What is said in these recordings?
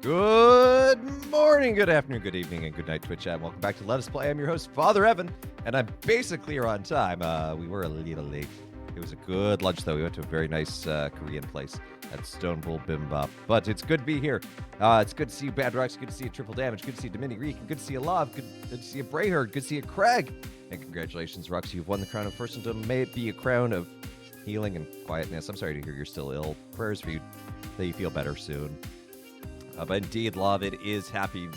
Good morning, good afternoon, good evening, and good night, Twitch chat. Welcome back to Let Us Play. I'm your host, Father Evan, and I'm basically on time. We were a little late. It was a good lunch, though. We went to a very nice Korean place at Stone Bull Bimbop. But it's good to be here. It's good to see you, Bad Rocks. Good to see you, Triple Damage. Good to see you, Dominic Reek. Good to see you, Love. Good to see you, Brayherd. Good to see you, Craig. And congratulations, Rocks. You've won the crown of Firstendom. May it be a crown of healing and quietness. I'm sorry to hear you're still ill. Prayers for you that you feel better soon. But indeed, Love, it is happy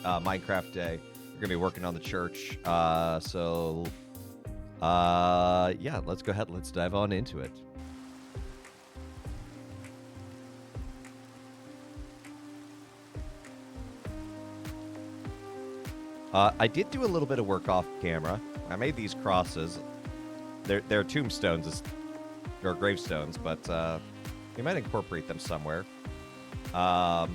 Minecraft Day. We're going to be working on the church. Yeah, let's go ahead. Let's dive on into it. I did do a little bit of work off camera. I made these crosses. They're tombstones, or gravestones, but we might incorporate them somewhere. I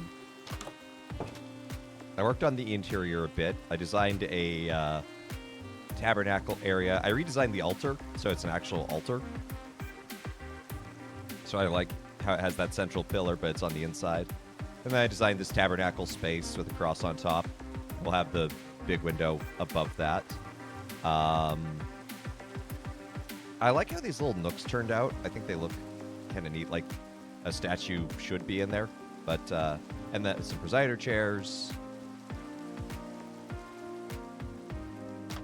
worked on the interior a bit. I designed a tabernacle area. I redesigned the altar, so it's an actual altar. So I like how it has that central pillar, but it's on the inside. And then I designed this tabernacle space with a cross on top. We'll have the big window above that. I like how these little nooks turned out. I think they look kind of neat, like a statue should be in there. But, and then some presider chairs.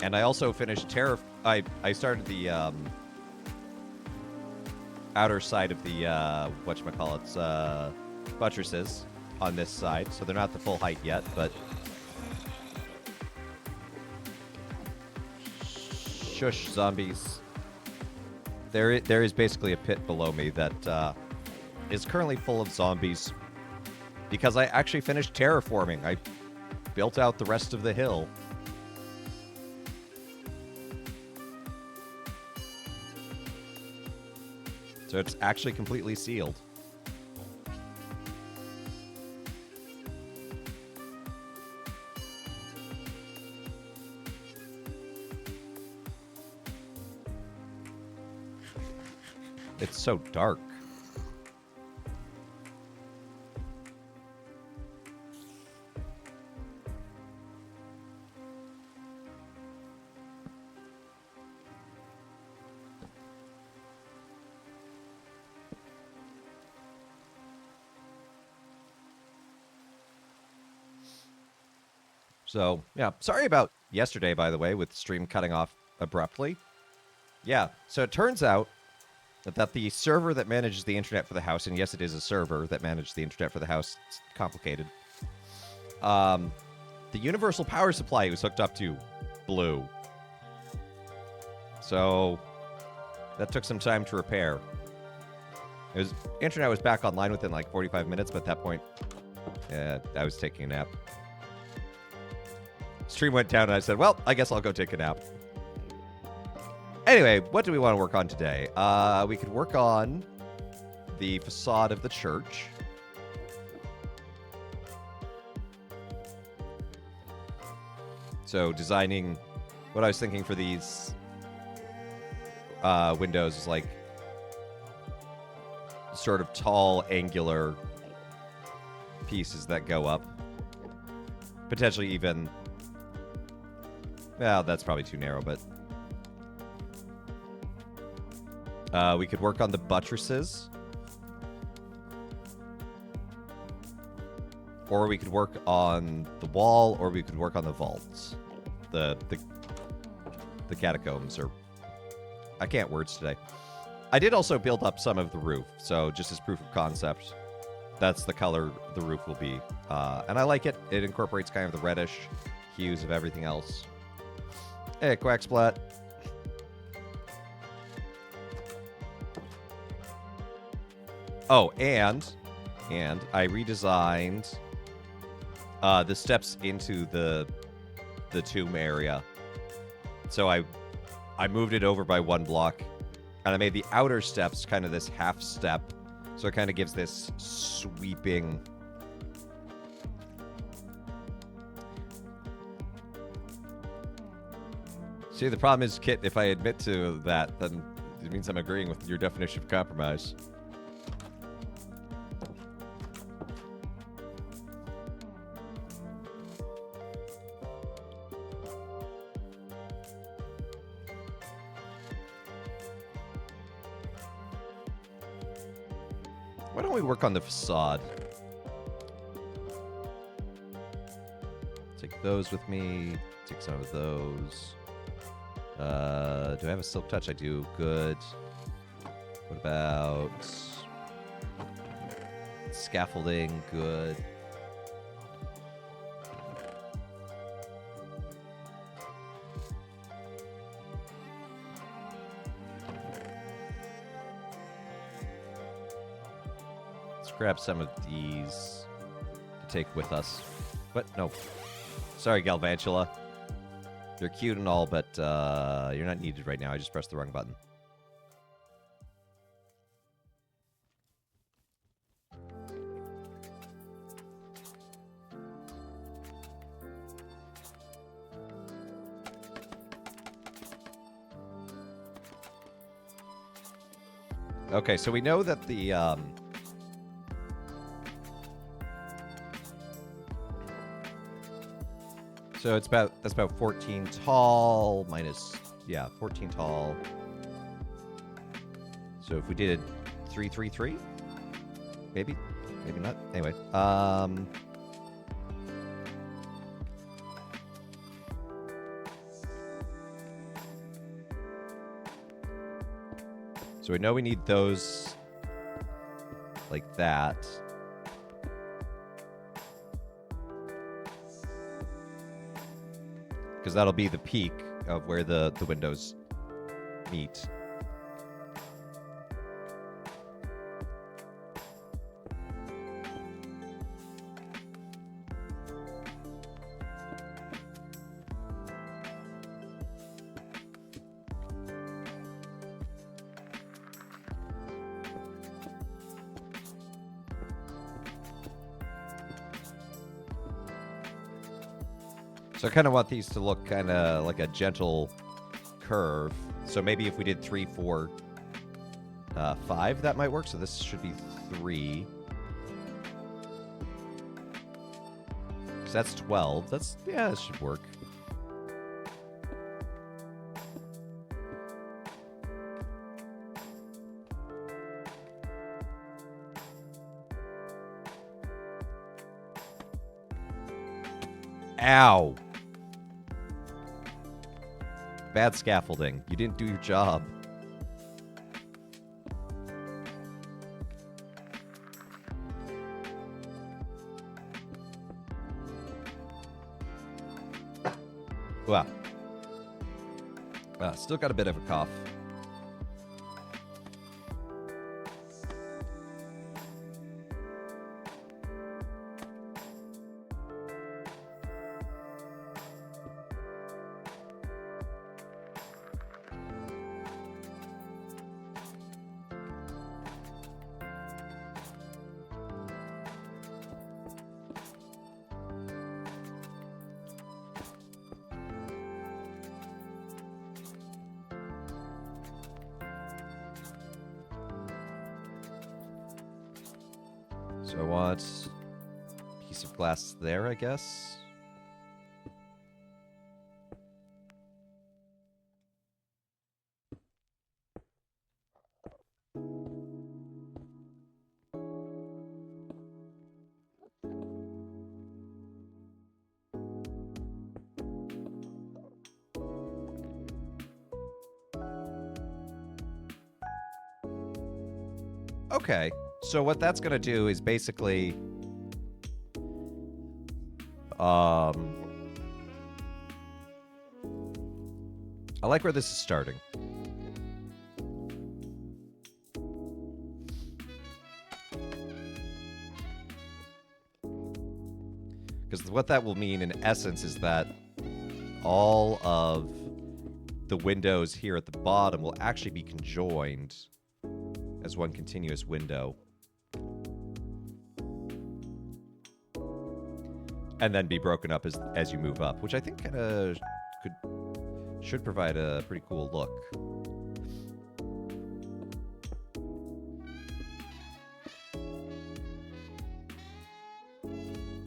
And I also finished I started the outer side of the whatchamacallits, buttresses on this side, so they're not the full height yet, but shush, zombies. There is basically a pit below me that is currently full of zombies because I actually finished terraforming. I built out the rest of the hill. So it's actually completely sealed. It's so dark. So, yeah, sorry about yesterday, by the way, with the stream cutting off abruptly. Yeah, so it turns out that the server that manages the internet for the house, and yes, it is a server that manages the internet for the house, it's complicated. The universal power supply it was hooked up to blew. So, that took some time to repair. Internet was back online within like 45 minutes, but at that point, I was taking a nap. Stream went down and I said, well, I guess I'll go take a nap. Anyway, what do we want to work on today? We could work on the facade of the church. So designing, what I was thinking for these windows is like sort of tall, angular pieces that go up. Potentially even... Well, that's probably too narrow, but... we could work on the buttresses. Or we could work on the wall, or we could work on the vaults. The catacombs, or... I can't words today. I did also build up some of the roof, so just as proof of concept, that's the color the roof will be. And I like it. It incorporates kind of the reddish hues of everything else. Hey, Quacksplat. Oh, and I redesigned the steps into the tomb area. So I moved it over by one block, and I made the outer steps kind of this half step, so it kind of gives this sweeping... See, the problem is, Kit, if I admit to that, then it means I'm agreeing with your definition of compromise. Why don't we work on the facade? Take those with me. Take some of those. Do I have a silk touch? I do. Good. What about scaffolding? Good. Let's grab some of these to take with us. What? No. Sorry, Galvantula. They're cute and all, but you're not needed right now. I just pressed the wrong button. Okay, so we know that the so that's about 14 tall minus 14 tall. So if we did 333, maybe not. Anyway, so we know we need those like that. Because that'll be the peak of where the windows meet. So I kind of want these to look kind of like a gentle curve. So maybe if we did 3, 4, 5, that might work. So this should be 3. So that's 12. This should work. Ow. Bad scaffolding. You didn't do your job. Wow. Still got a bit of a cough. So I want a piece of glass there, I guess. Okay. So what that's going to do is basically I like where this is starting. Because what that will mean in essence is that all of the windows here at the bottom will actually be conjoined as one continuous window. And then be broken up as you move up, which I think kind of should provide a pretty cool look.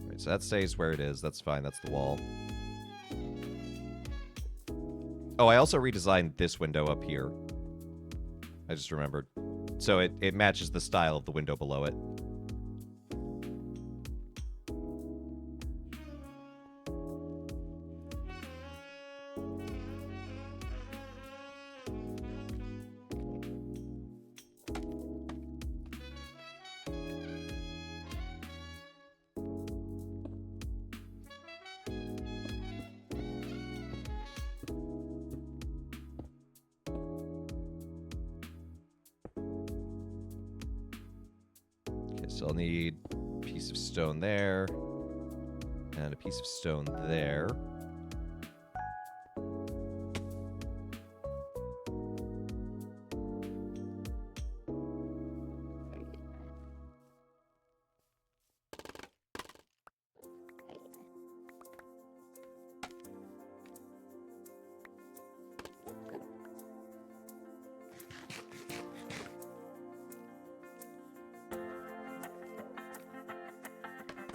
Right, so that stays where it is. That's fine. That's the wall. Oh, I also redesigned this window up here. I just remembered. So it matches the style of the window below it. So I'll need a piece of stone there, and a piece of stone there.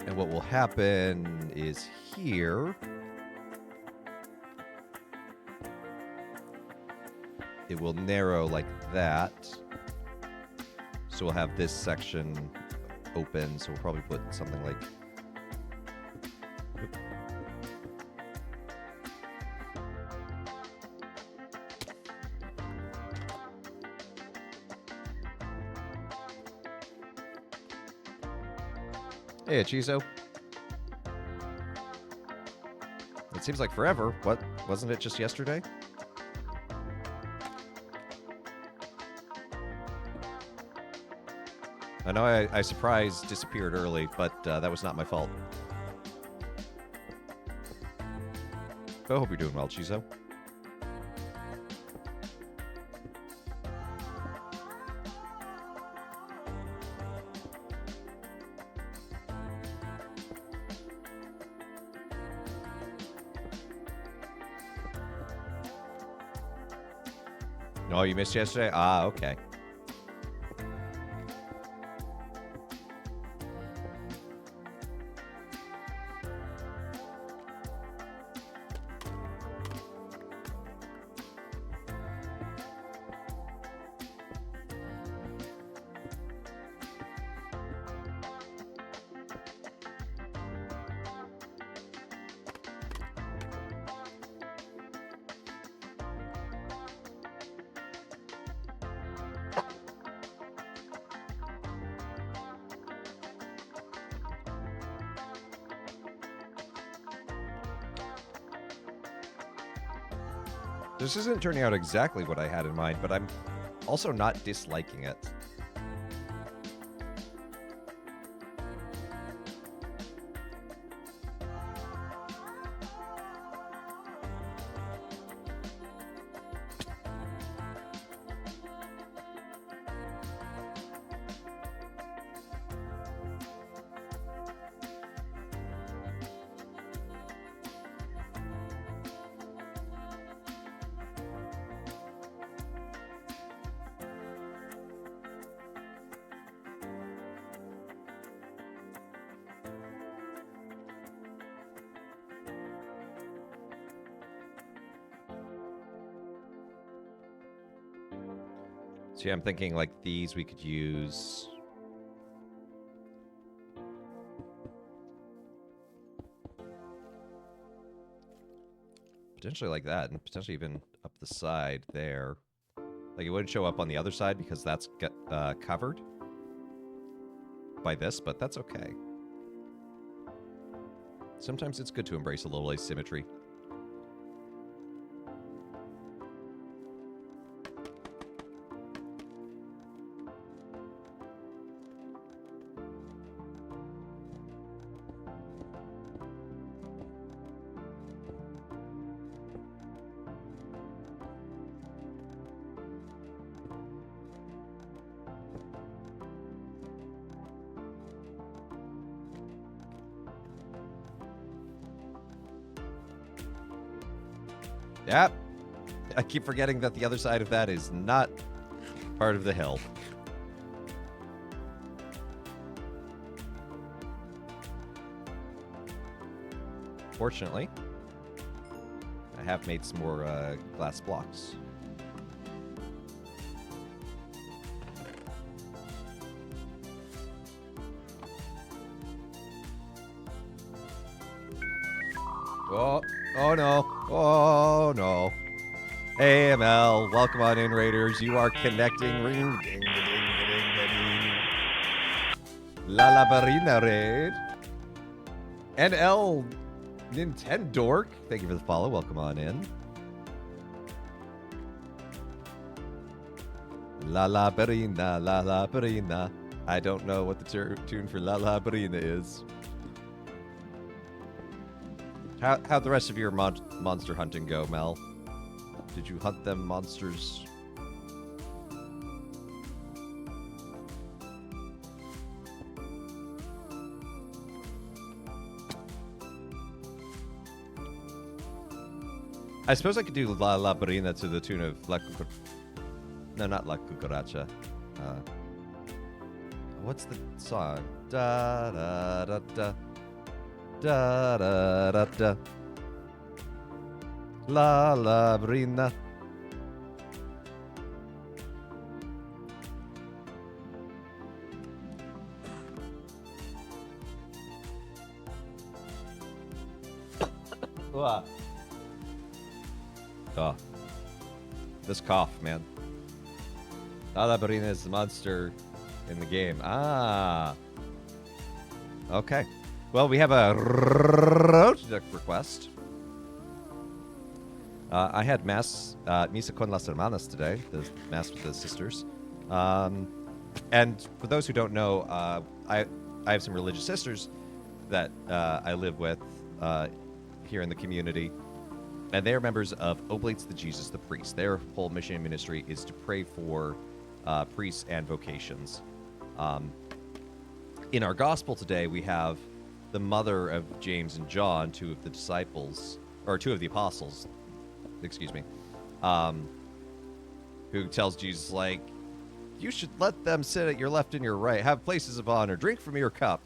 And what will happen is here, it will narrow like that. So we'll have this section open. So we'll probably put something like... Hey, Chizo. It seems like forever. What? Wasn't it just yesterday? I know I surprised disappeared early, but that was not my fault. I hope you're doing well, Chizo. No, you missed yesterday? Ah, okay. This isn't turning out exactly what I had in mind, but I'm also not disliking it. So yeah, I'm thinking like these we could use. Potentially like that, and potentially even up the side there. Like it wouldn't show up on the other side because that's covered by this, but that's okay. Sometimes it's good to embrace a little asymmetry. Yep. I keep forgetting that the other side of that is not part of the hill. Fortunately, I have made some more glass blocks. Oh no. Oh no. Hey ML, welcome on in, Raiders. You are connecting. Ring ding ding ding ding. La la barina raid. NL Nintendork. Thank you for the follow. Welcome on in. La la barina, la la barina. I don't know what the tune for La La Barina is. How'd the rest of your monster hunting go, Mel? Did you hunt them monsters? I suppose I could do La La Barina to the tune of La Cucaracha. No, not La Cucaracha. What's the song? Da da da da da da da da. La la brina. Oh, this cough, man. La la brina is the monster in the game. Ah. Okay. Well, we have a request. I had mass, misa con las hermanas today, the mass with the sisters. And for those who don't know, I have some religious sisters that I live with here in the community. And they are members of Oblates the Jesus the Priest. Their whole mission and ministry is to pray for priests and vocations. In our gospel today, we have the mother of James and John, two of the apostles, excuse me, who tells Jesus, like, you should let them sit at your left and your right, have places of honor, drink from your cup,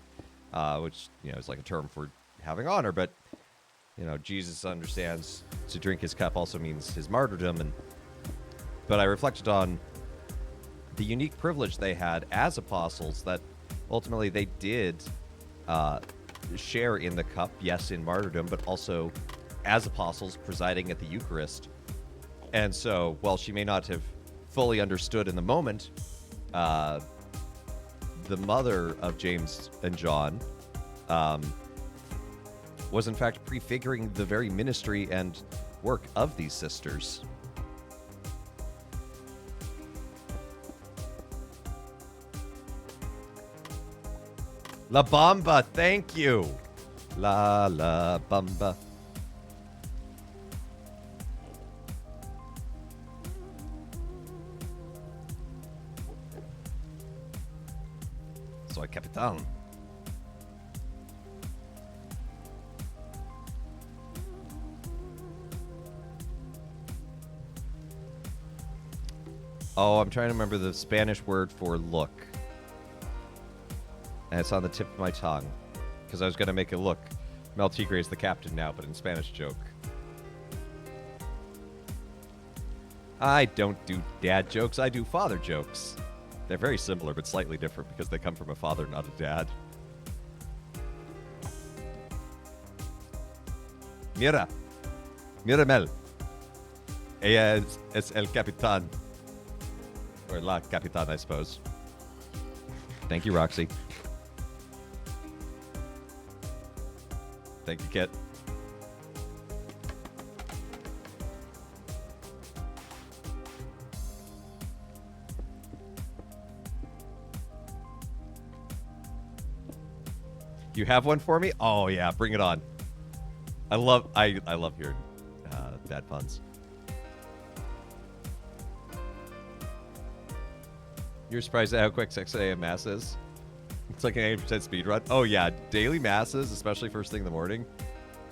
which, is like a term for having honor, but, Jesus understands to drink his cup also means his martyrdom, but I reflected on the unique privilege they had as apostles that ultimately they did share in the cup, yes, in martyrdom, but also as apostles presiding at the Eucharist. And so, while she may not have fully understood in the moment, the mother of James and John was in fact prefiguring the very ministry and work of these sisters. La Bamba, thank you. La Bamba. Soy Capitán. Oh, I'm trying to remember the Spanish word for look. And it's on the tip of my tongue. Because I was going to make it look. Mel Tigre is the captain now, but in Spanish joke. I don't do dad jokes, I do father jokes. They're very similar, but slightly different because they come from a father, not a dad. Mira. Mira, Mel. Ella es el capitán. Or la capitán, I suppose. Thank you, Roxy. Thank you, Kit. You have one for me? Oh yeah, bring it on. I love hearing bad puns. You're surprised at how quick 6 a.m. mass is? It's like an 80% speed run. Oh yeah, daily masses, especially first thing in the morning.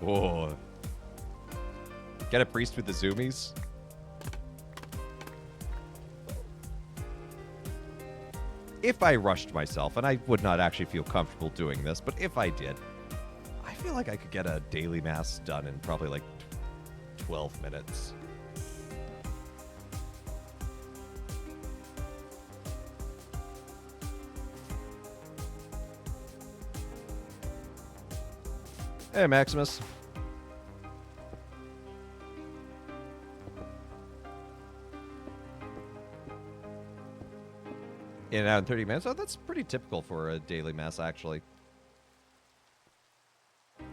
Oh. Get a priest with the zoomies. If I rushed myself, and I would not actually feel comfortable doing this, but if I did, I feel like I could get a daily mass done in probably like 12 minutes. Hey, Maximus. In and out in 30 minutes? Oh, that's pretty typical for a daily mass, actually. You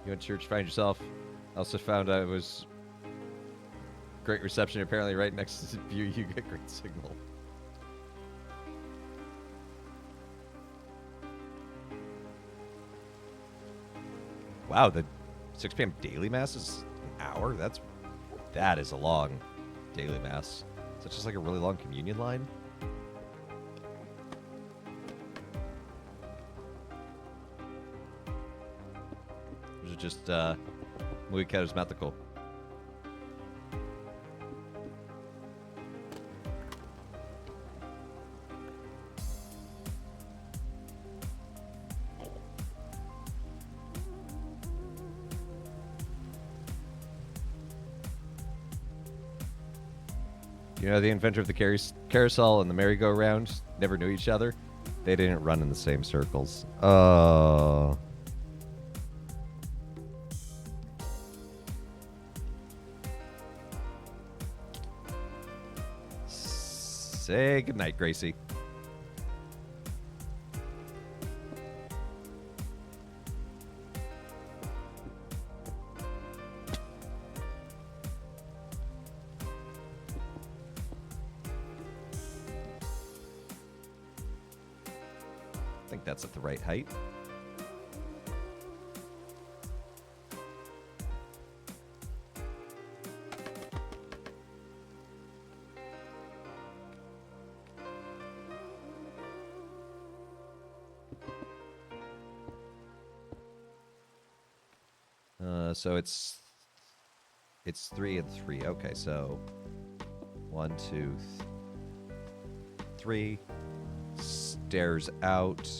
went to church, find yourself. I also found out it was great reception. Apparently, right next to you, you get great signal. Wow, the 6 p.m. daily mass is an hour? That is a long daily mass. Is that just like a really long communion line? Or is it just muy charismático? You know, the inventor of the carousel and the merry-go-round never knew each other. They didn't run in the same circles. Oh. Say goodnight, Gracie. I think that's at the right height. So it's 3 and 3. Okay, so 1, 2, 3. Stairs out.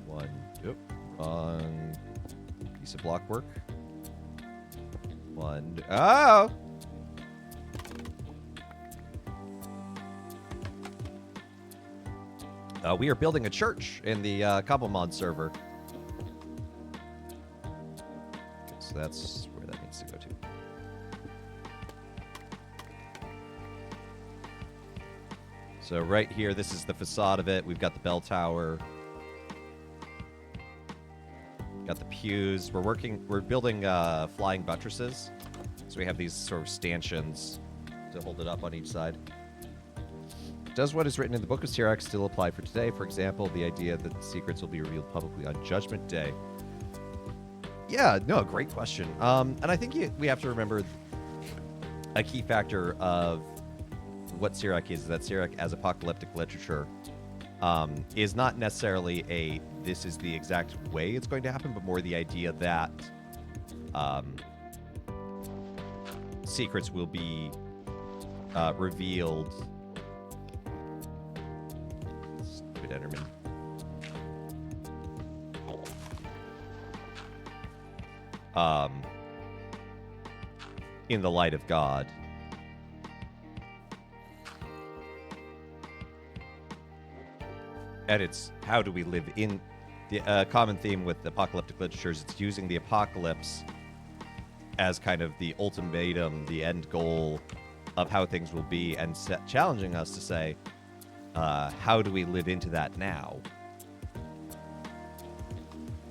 Wrong piece of block work. Oh! We are building a church in the Cobblemon server. Okay, so that's where that needs to go to. So right here, this is the facade of it. We've got the bell tower. Got the pews. We're building flying buttresses. So we have these sort of stanchions to hold it up on each side. Does what is written in the Book of Sirach still apply for today? For example, the idea that the secrets will be revealed publicly on Judgment Day. Yeah, no, great question. And I think we have to remember a key factor of what Sirach is that Sirach, as apocalyptic literature, is not necessarily this is the exact way it's going to happen, but more the idea that secrets will be revealed. Stupid Enderman. In the light of God. And it's how do we live in the common theme with apocalyptic literatures. It's using the apocalypse as kind of the ultimatum, the end goal of how things will be, and challenging us to say, how do we live into that now?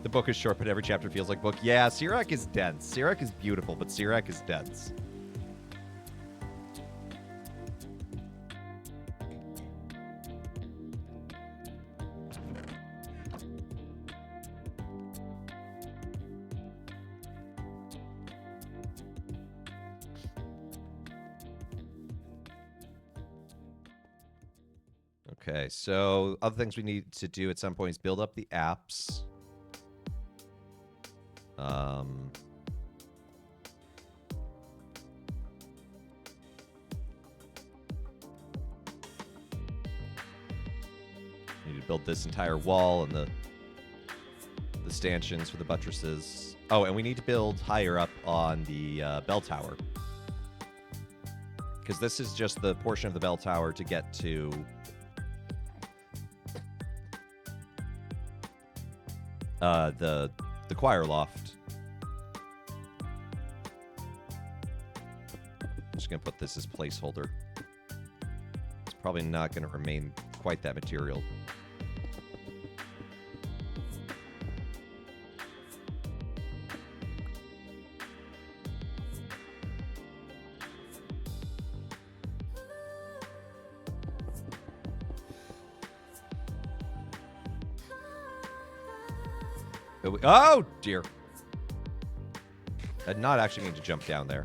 The book is short, but every chapter feels like book. Yeah, Sirach is dense. Sirach is beautiful, but Sirach is dense. Okay, so other things we need to do at some point is build up the apps. Need to build this entire wall and the stanchions for the buttresses. Oh, and we need to build higher up on the bell tower. Because this is just the portion of the bell tower to get to the choir loft. I'm just gonna put this as placeholder. It's probably not gonna remain quite that material. Oh, dear. I did not actually mean to jump down there.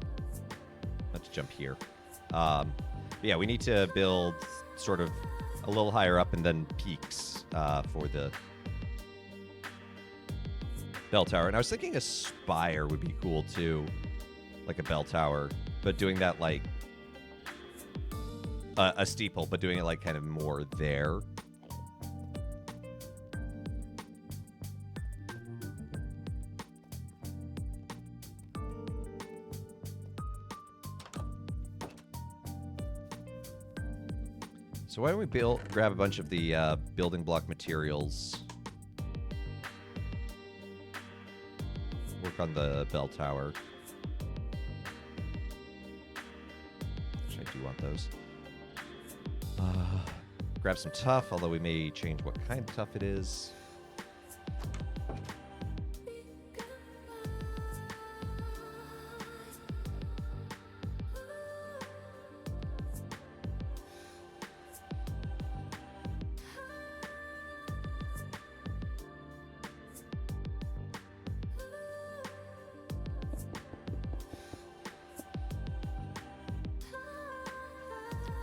Not to jump here. Yeah, we need to build sort of a little higher up and then peaks for the bell tower. And I was thinking a spire would be cool, too. Like a bell tower. But doing that like a steeple, but doing it like kind of more there. So why don't we grab a bunch of the building block materials. Work on the bell tower. Which I do want those. Grab some tough, although we may change what kind of tough it is.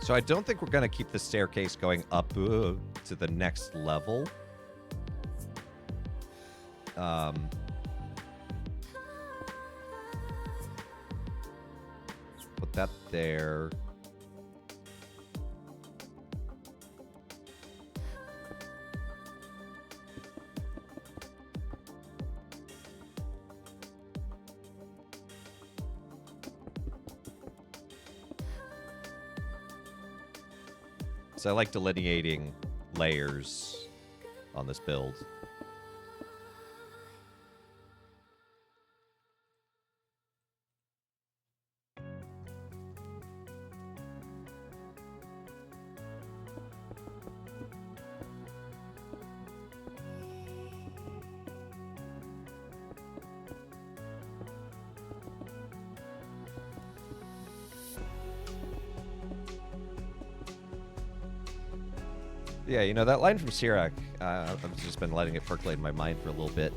So I don't think we're going to keep the staircase going up to the next level. Put that there. So I like delineating layers on this build. Yeah, you know, that line from Sirach, I've just been letting it percolate in my mind for a little bit.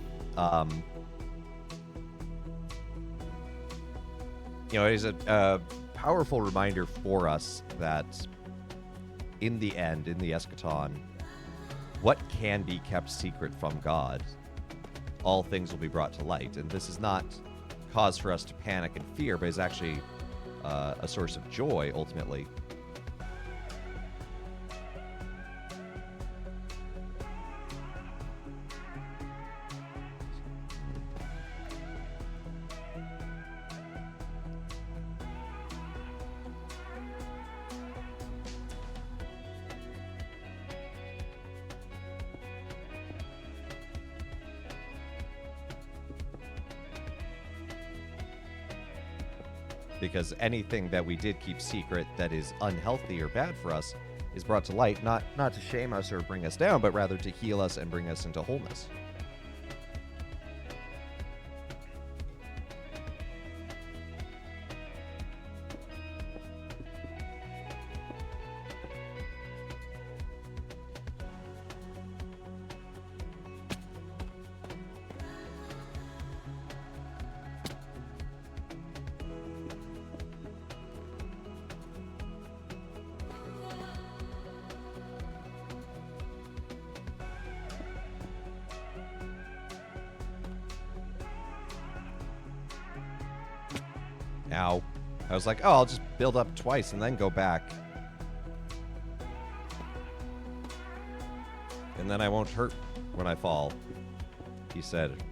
You know, it is a powerful reminder for us that in the end, in the eschaton, what can be kept secret from God, all things will be brought to light. And this is not cause for us to panic and fear, but is actually a source of joy, ultimately. Because anything that we did keep secret that is unhealthy or bad for us is brought to light, not to shame us or bring us down, but rather to heal us and bring us into wholeness. Ow. I was like, oh, I'll just build up twice and then go back. And then I won't hurt when I fall. He said,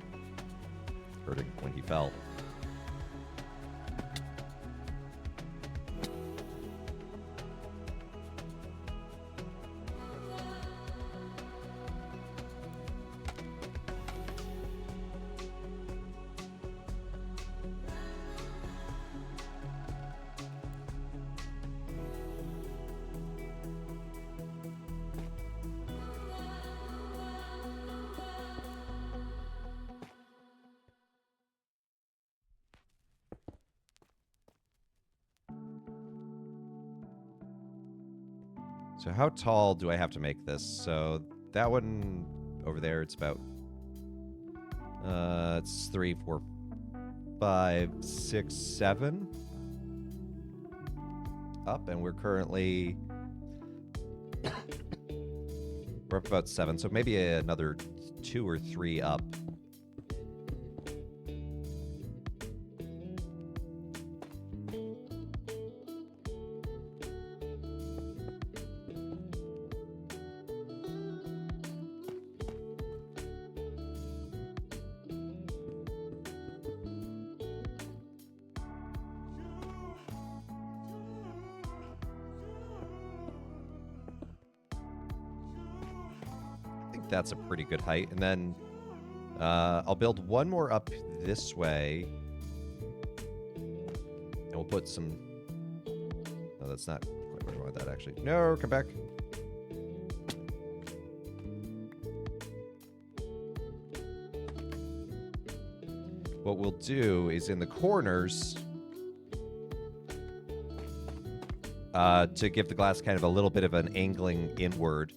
hurting when he fell. So how tall do I have to make this? So that one over there, it's about, it's 3, 4, 5, 6, 7 up, and we're currently, we're up about 7, so maybe another 2 or 3 up. that's a pretty good height. And then I'll build one more up this way. And we'll put some... No, that's not quite where I want that, actually. No, come back. What we'll do is in the corners... to give the glass kind of a little bit of an angling inward,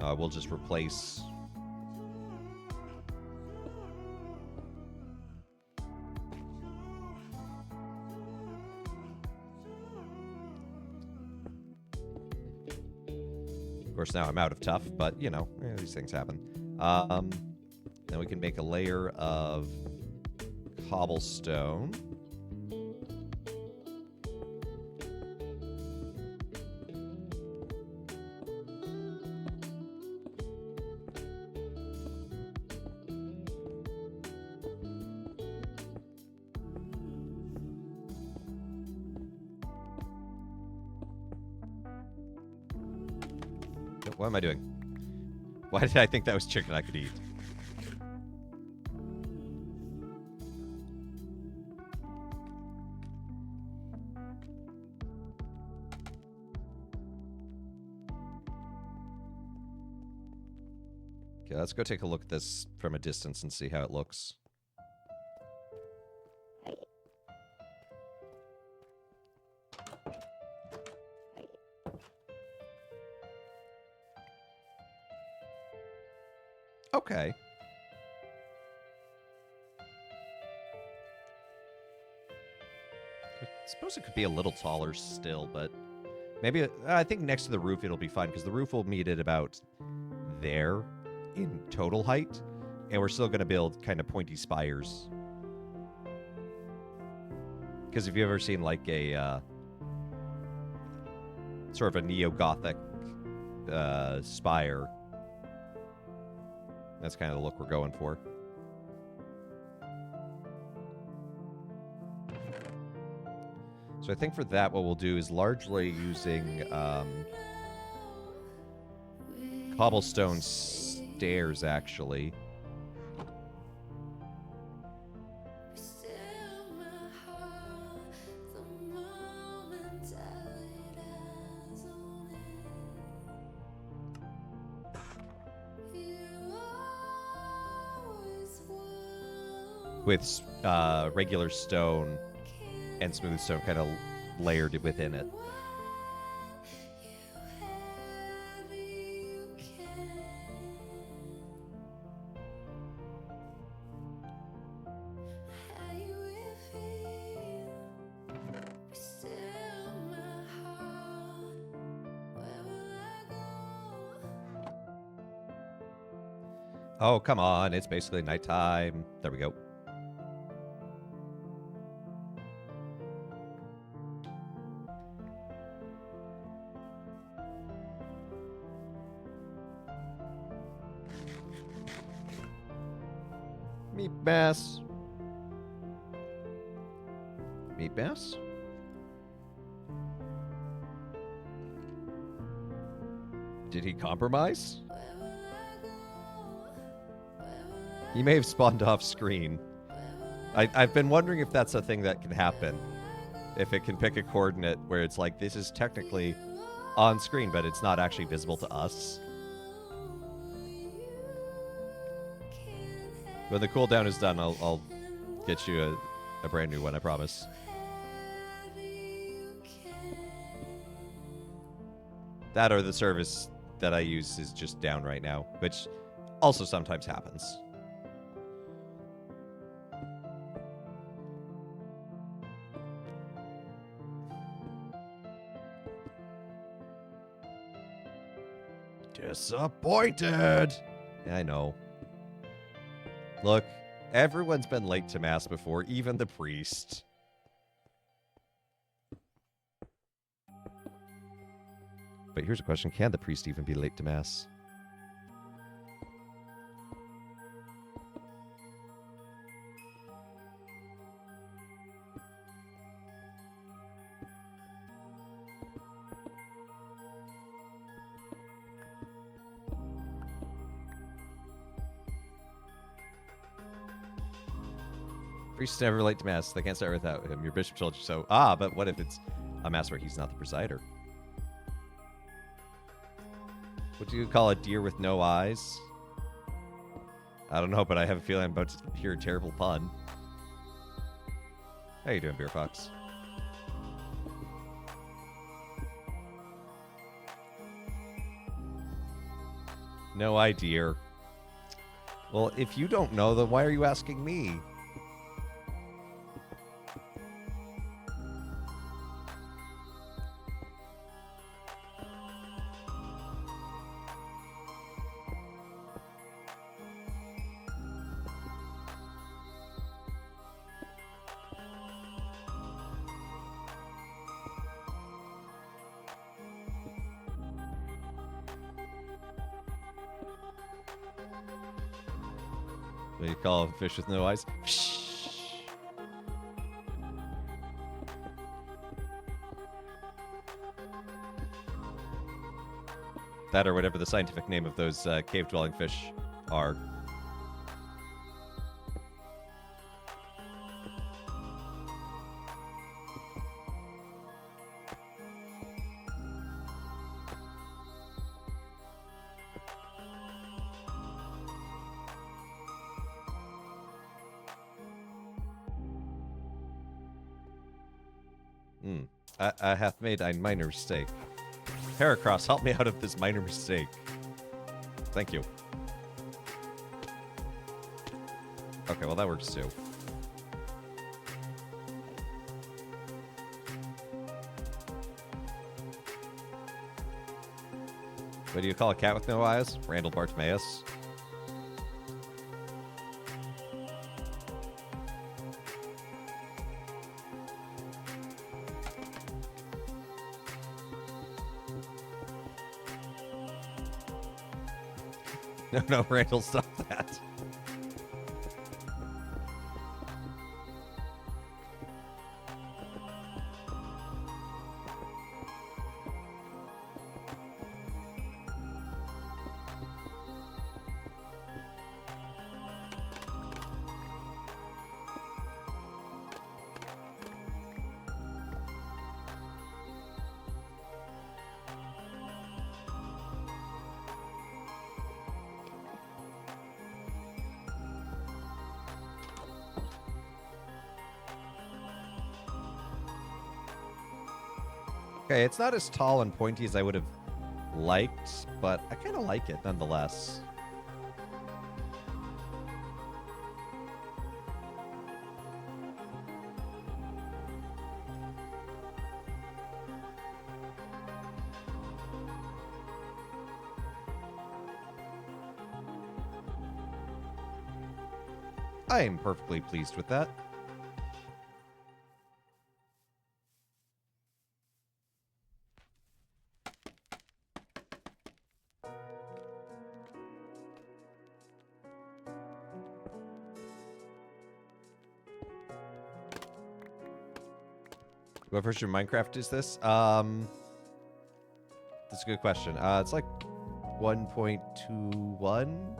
we'll just replace... Of course, now I'm out of tough, but, you know, these things happen. Then we can make a layer of cobblestone. What am I doing? Why did I think that was chicken I could eat? Okay, let's go take a look at this from a distance and see how it looks. Okay. I suppose it could be a little taller still, but maybe I think next to the roof it'll be fine because the roof will meet at about there in total height, and we're still going to build kind of pointy spires. Because if you've ever seen like a sort of a neo-Gothic spire, that's kind of the look we're going for. So I think for that, what we'll do is largely using cobblestone stairs, actually. With regular stone and smooth stone kind of layered within it. Oh, come on. It's basically nighttime. There we go. Meat bass. Meat bass? Did he compromise? He may have spawned off screen. I've been wondering if that's a thing that can happen. If it can pick a coordinate where it's like, this is technically on screen, but it's not actually visible to us. When the cooldown is done, I'll get you a brand new one, I promise. That or the service that I use is just down right now, which also sometimes happens. Disappointed! Yeah, I know. Look, everyone's been late to mass before, even the priest. But here's a question. Can the priest even be late to mass? Priests never late to mass. They can't start without him. Your bishop told you so. Ah, but what if it's a mass where he's not the presider? What do you call a deer with no eyes? I don't know, but I have a feeling I'm about to hear a terrible pun. How you doing, Beer Fox? No idea. Well, if you don't know, then why are you asking me? What do you call a fish with no eyes? That or whatever the scientific name of those cave-dwelling fish are. I hath made a minor mistake. Heracross, help me out of this minor mistake. Thank you. Okay, well that works too. What do you call a cat with no eyes? Randall Bartimaeus. No, Randall, stop that. Okay, it's not as tall and pointy as I would have liked, but I kind of like it nonetheless. I am perfectly pleased with that. What version of Minecraft is this? That's a good question. It's like 1.21.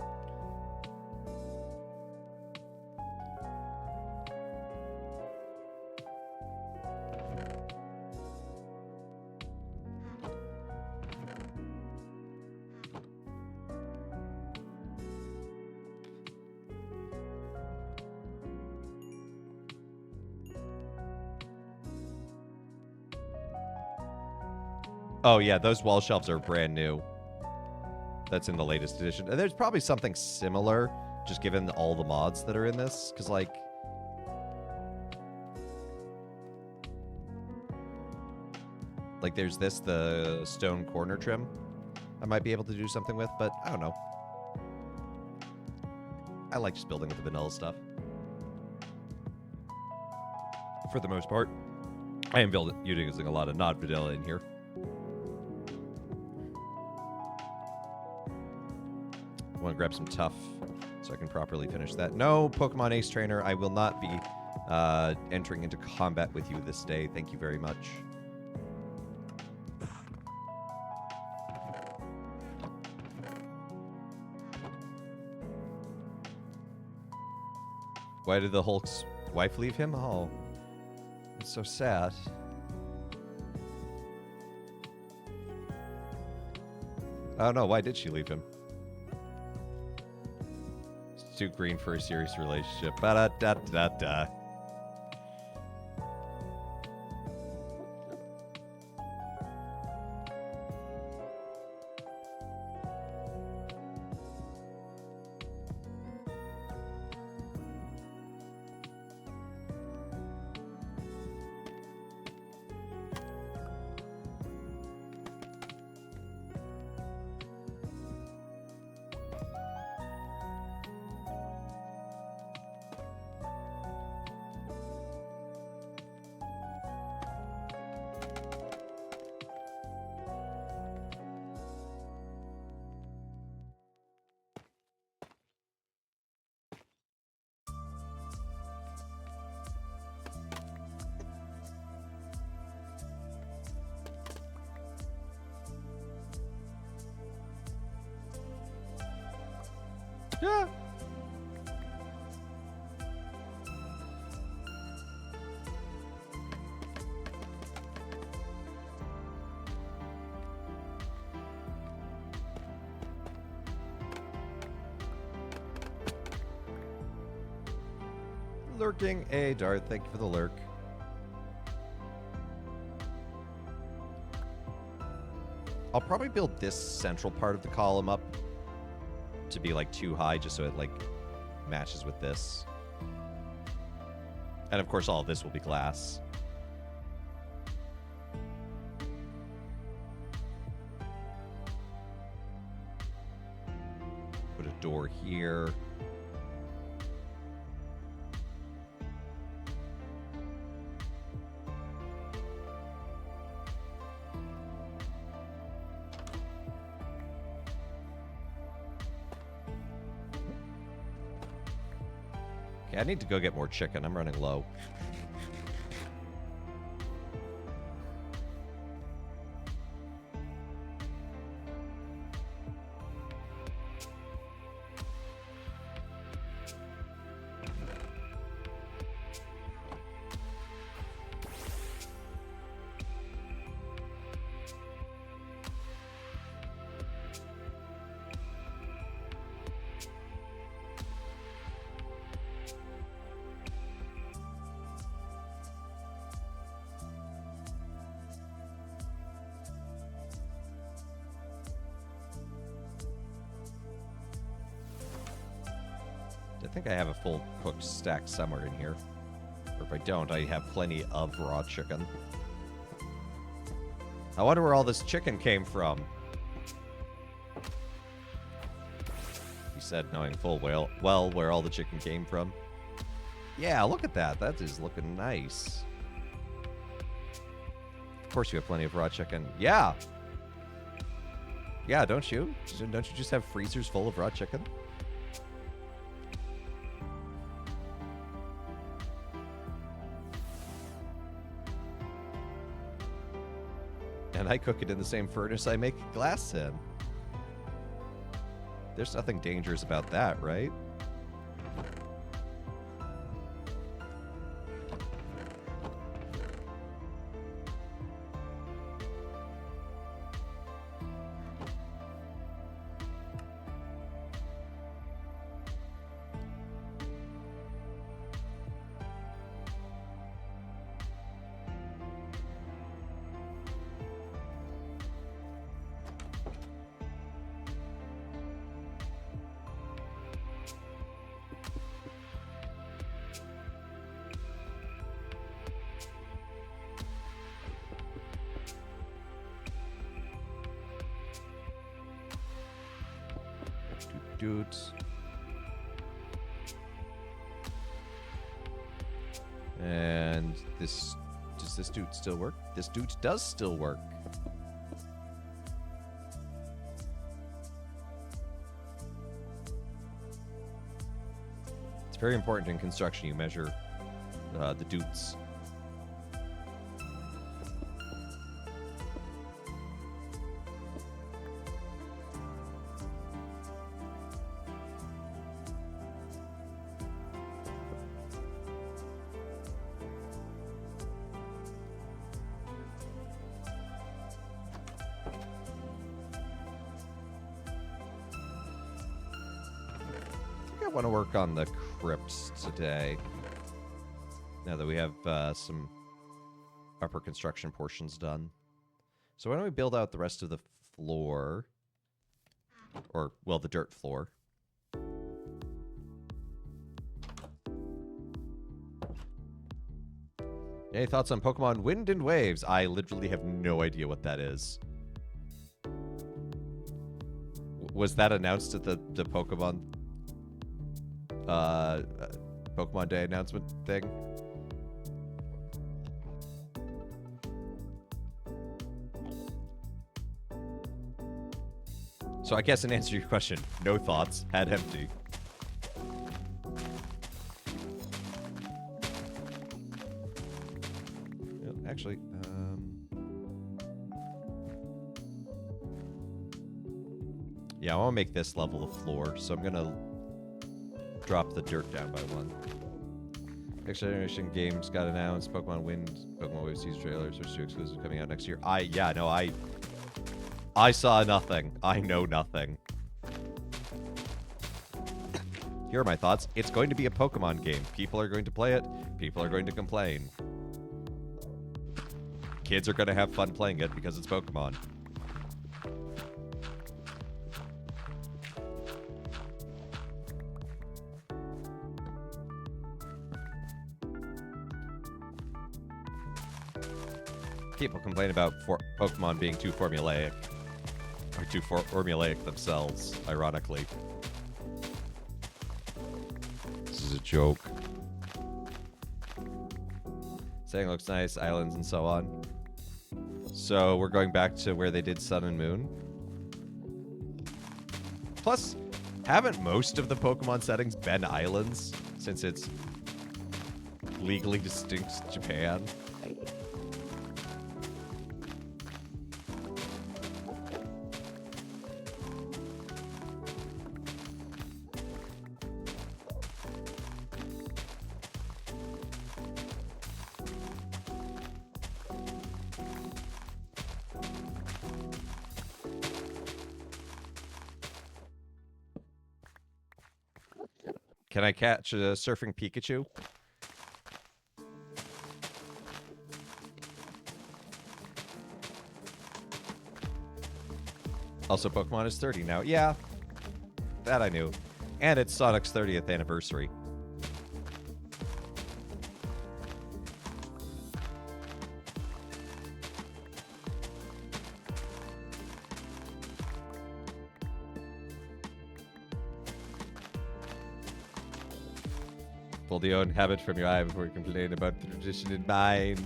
Oh, yeah, those wall shelves are brand new. That's in the latest edition. And there's probably something similar, just given all the mods that are in this. Because, like... Like, there's this, the stone corner trim I might be able to do something with, but I don't know. I like just building with the vanilla stuff. For the most part. I am using a lot of not-vanilla in here. I want to grab some tough so I can properly finish that. No, Pokemon Ace Trainer, I will not be entering into combat with you this day. Thank you very much. Why did the Hulks Wife leave him? Oh, it's so sad. Oh no, why did she leave him? It's too green for a serious relationship. Ba-da-da-da-da. Yeah. Lurking a Darth. Thank you for the lurk. I'll probably build this central part of the column up to be like too high just so it like matches with this. And of course all of this will be glass. Put a door here. I need to go get more chicken. I'm running low. I think I have a full cooked stack somewhere in here. Or if I don't, I have plenty of raw chicken. I wonder where all this chicken came from. He said, knowing full well where all the chicken came from. Yeah, look at that. That is looking nice. Of course you have plenty of raw chicken. Yeah. Yeah, don't you? Don't you just have freezers full of raw chicken? And I cook it in the same furnace I make glass in. There's nothing dangerous about that, right? Dudes. And this, does this dude still work? This dude does still work. It's very important in construction you measure the dutes. might want to work on the crypts today. Now that we have some upper construction portions done. So why don't we build out the rest of the floor? Or, well, the dirt floor. Any thoughts on Pokemon Wind and Waves? I literally have no idea what that is. Was that announced at the Pokemon Pokemon Day announcement thing? So I guess in answer to your question, no thoughts, head empty. Actually, yeah, I want to make this level the floor, so I'm gonna drop the dirt down by 1. Next generation games got announced. Pokemon Wind, Pokemon Wave teaser trailers, Switch 2 exclusive coming out next year. I saw nothing. I know nothing. Here are my thoughts. It's going to be a Pokemon game. People are going to play it. People are going to complain. Kids are going to have fun playing it because it's Pokemon. People complain about Pokemon being too formulaic. Or too formulaic themselves, ironically. This is a joke. Saying looks nice, islands and so on. So we're going back to where they did Sun and Moon. Plus, haven't most of the Pokemon settings been islands since it's legally distinct Japan? Can I catch a surfing Pikachu? Also, Pokemon is 30 now. Yeah, that I knew. And it's Sonic's 30th anniversary. Pull the own habit from your eye before you complain about the tradition in mine.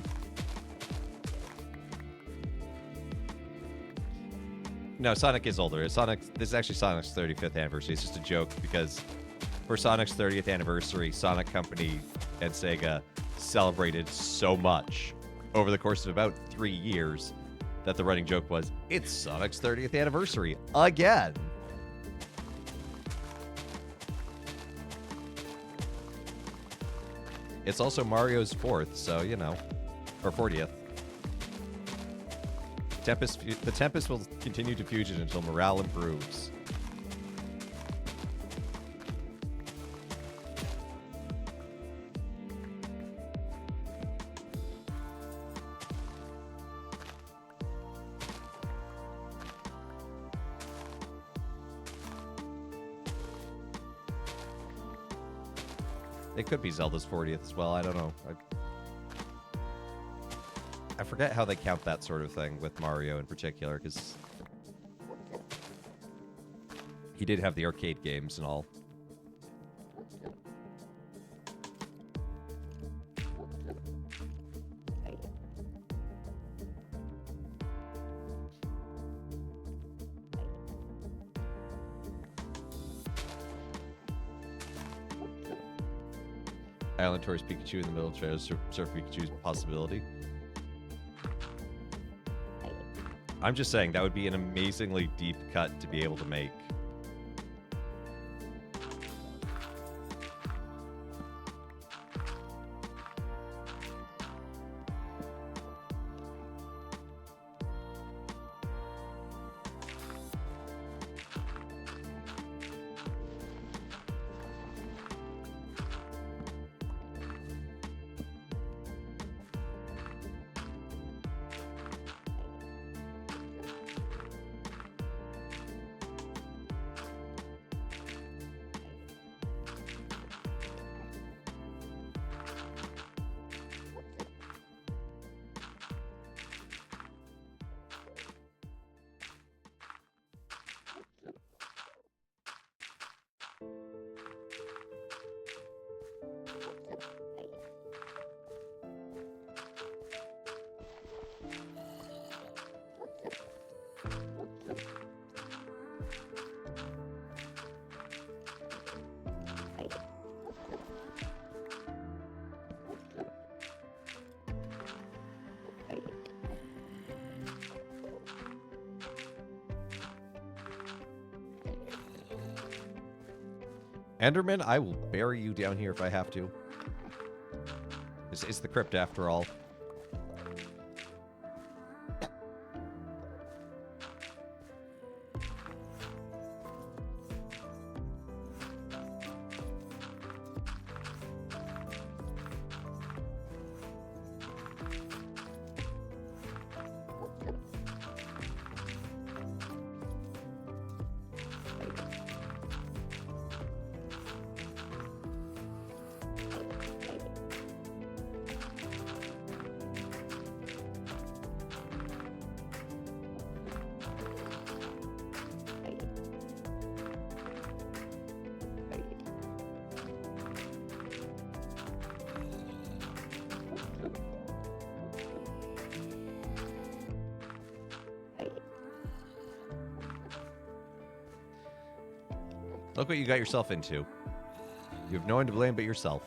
No, Sonic is older. This is actually Sonic's 35th anniversary. It's just a joke because for Sonic's 30th anniversary, Sonic Company and Sega celebrated so much over the course of about 3 years that the running joke was, it's Sonic's 30th anniversary again. It's also Mario's 4th, so, you know, or 40th. The Tempest will continue to fusion until morale improves. It could be Zelda's 40th as well. I don't know. I forget how they count that sort of thing with Mario in particular, because he did have the arcade games and all. Island Tour's Pikachu in the middle trailer, Surf Pikachu's possibility. I'm just saying, that would be an amazingly deep cut to be able to make. Enderman, I will bury you down here if I have to. It's the crypt after all. Look what you got yourself into. You have no one to blame but yourself.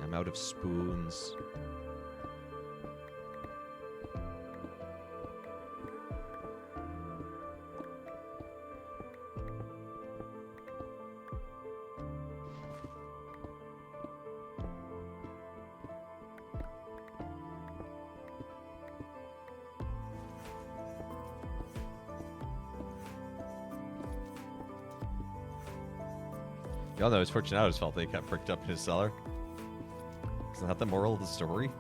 I'm out of spoons. Y'all know it's Fortunato's fault they got bricked up in his cellar. Isn't that the moral of the story?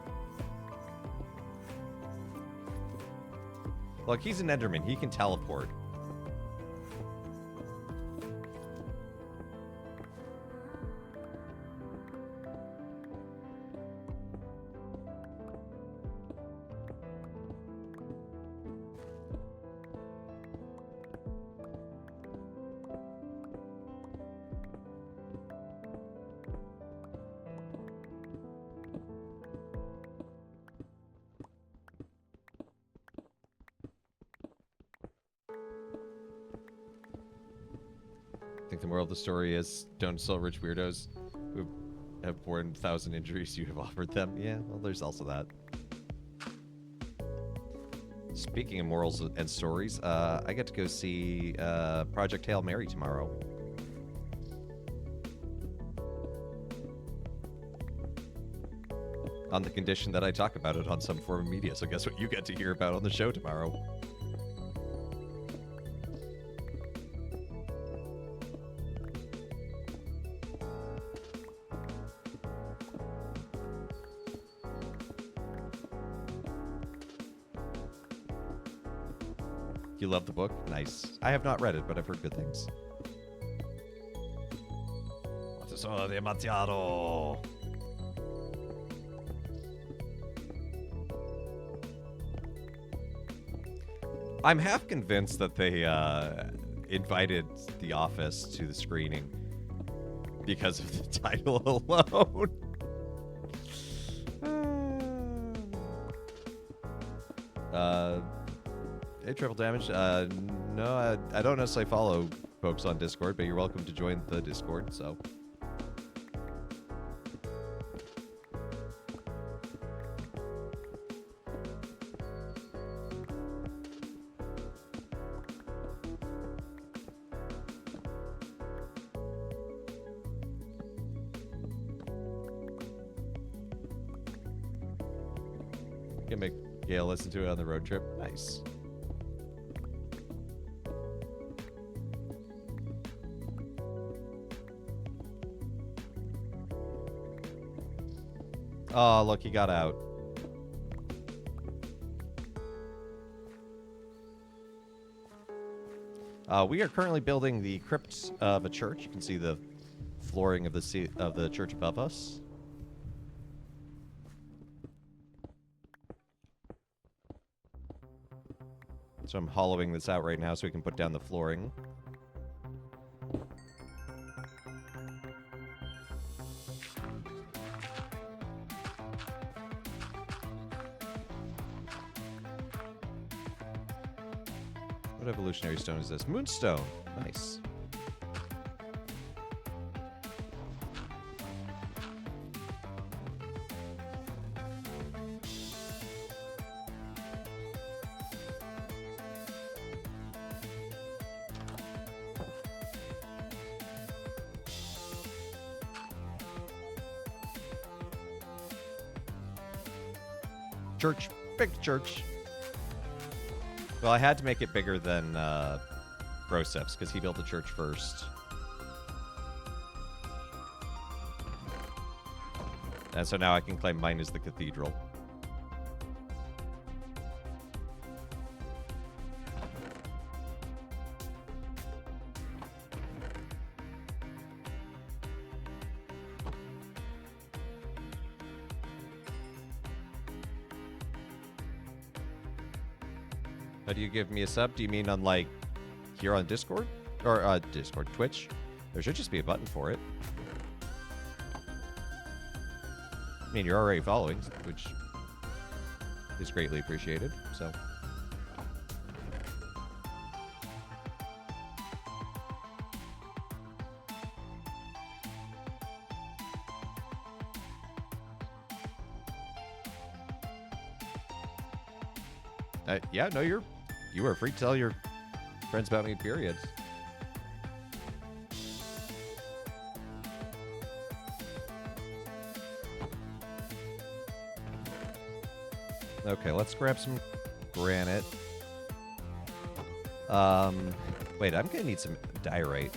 Look, he's an Enderman. He can teleport. I think the moral of the story is don't insult rich weirdos who have borne 1,000 injuries you have offered them. Yeah, well, there's also that. Speaking of morals and stories, I get to go see Project Hail Mary tomorrow. On the condition that I talk about it on some form of media, so guess what you get to hear about on the show tomorrow? You love the book? Nice. I have not read it, but I've heard good things. Tesoro de Macchiato. I'm half convinced that they invited The Office to the screening because of the title alone. Hey, Triple Damage. No, I don't necessarily follow folks on Discord, but you're welcome to join the Discord, so. You can make Gail listen to it on the road trip. Nice. Oh, look, he got out. We are currently building the crypt of a church. You can see the flooring of the church above us. So I'm hollowing this out right now so we can put down the flooring. What evolutionary stone is this? Moonstone. Nice. Church. Big church. Well, I had to make it bigger than Brosep's because he built the church first. And so now I can claim mine is the cathedral. How do you give me a sub? Do you mean on, like, here on Discord? Or, Discord, Twitch? There should just be a button for it. I mean, you're already following, which is greatly appreciated, so. Yeah, no, you are free to tell your friends about me, period. Okay, let's grab some granite. Wait, I'm gonna need some diorite.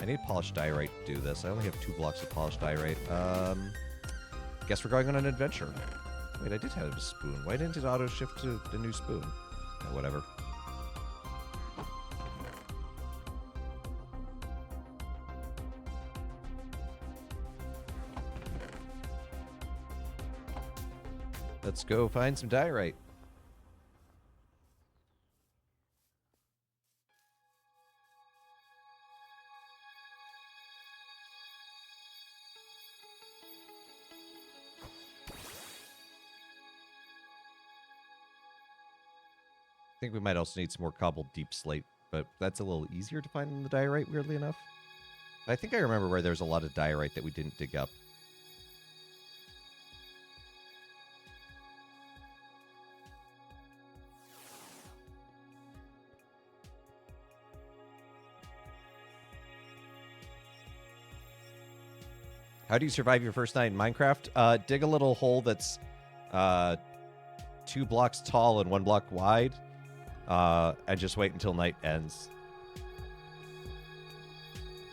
I need polished diorite to do this. I only have 2 blocks of polished diorite. Guess we're going on an adventure. Wait, I did have a spoon. Why didn't it auto-shift to the new spoon? Oh, whatever. Let's go find some diorite. I think we might also need some more cobbled deep slate, but that's a little easier to find than the diorite, weirdly enough. I think I remember where there's a lot of diorite that we didn't dig up. How do you survive your first night in Minecraft? Dig a little hole that's 2 blocks tall and 1 block wide. And just wait until night ends.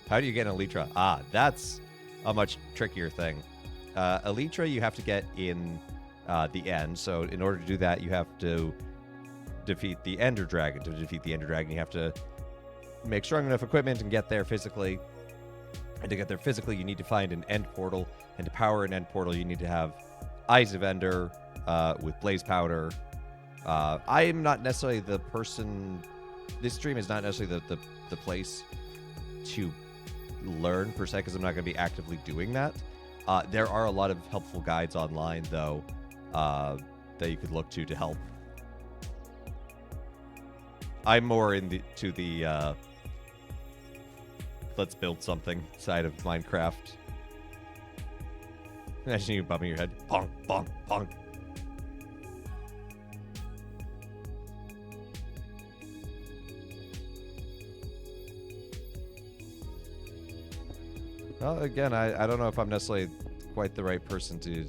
How do you get an Elytra? Ah, that's a much trickier thing. Elytra you have to get in the end. So in order to do that, you have to defeat the Ender Dragon. To defeat the Ender Dragon, you have to make strong enough equipment and get there physically. And to get there physically, you need to find an end portal. And to power an end portal, you need to have Eyes of Ender with Blaze Powder. I am not necessarily the person... This stream is not necessarily the place to learn, per se, because I'm not going to be actively doing that. There are a lot of helpful guides online, though, that you could look to help. I'm more into the let's build something side of Minecraft. Imagine you bumping your head. Bonk, bonk, bonk. Well, again, I don't know if I'm necessarily quite the right person to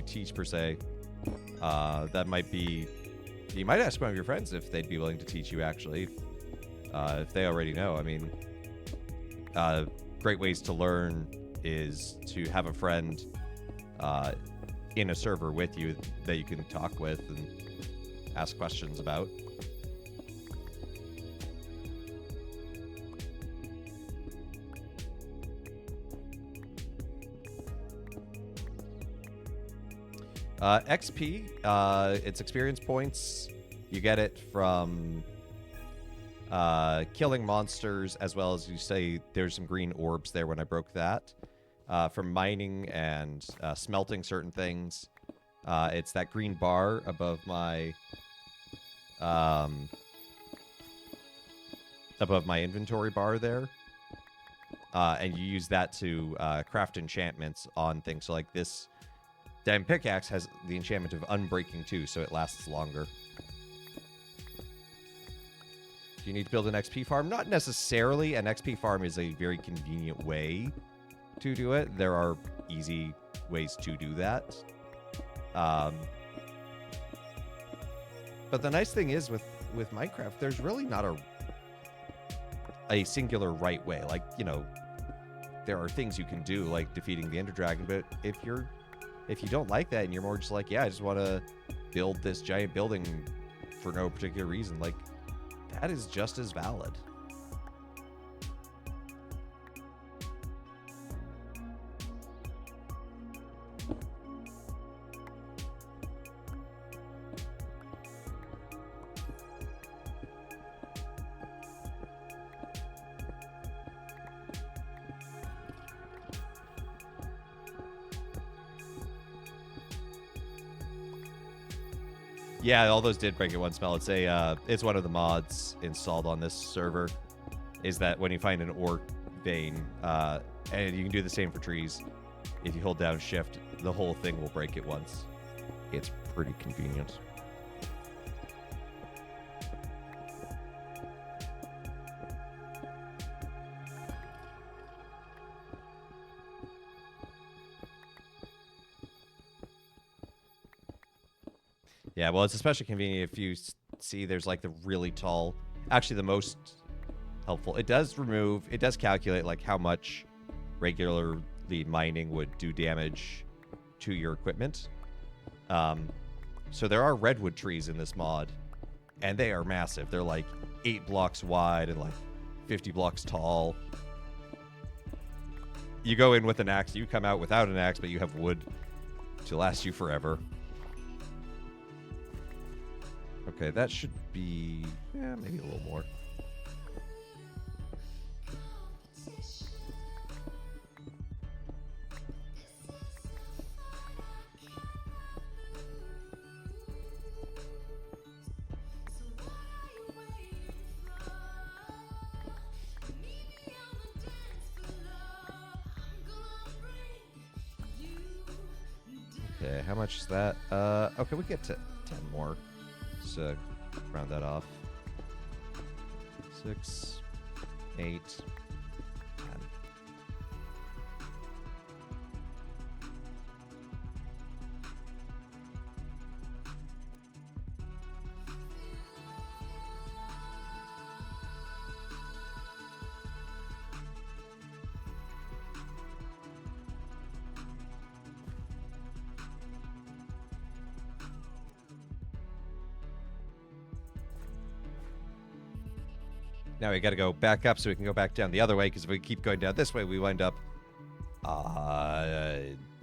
teach, per se. That might be... You might ask one of your friends if they'd be willing to teach you, actually. If they already know. I mean, great ways to learn is to have a friend in a server with you that you can talk with and ask questions about. XP, it's experience points. You get it from killing monsters, as well as you say there's some green orbs there when I broke that. From mining and smelting certain things. It's that green bar above my above my inventory bar there. And you use that to craft enchantments on things. So like this diamond pickaxe has the enchantment of unbreaking too, so it lasts longer. Do you need to build an XP farm? Not necessarily. An XP farm is a very convenient way to do it. There are easy ways to do that. But the nice thing is with Minecraft, there's really not a singular right way. Like, you know, there are things you can do, like defeating the Ender Dragon, but if you don't like that and you're more just like, yeah, I just want to build this giant building for no particular reason, like, that is just as valid. Yeah, all those did break at one spell. It's one of the mods installed on this server, is that when you find an ore vein, and you can do the same for trees, if you hold down shift, the whole thing will break at once. It's pretty convenient. Yeah, well, it's especially convenient if you see there's like the really tall, actually the most helpful. It does calculate like how much regularly mining would do damage to your equipment. So there are redwood trees in this mod, and they are massive. They're like 8 blocks wide and like 50 blocks tall. You go in with an axe, you come out without an axe, but you have wood to last you forever. Okay, that should be, maybe a little more. Okay, how much is that? Okay, we get to 10 more. So round that off. 6, 8, 10. Now we got to go back up so we can go back down the other way, because if we keep going down this way, we wind up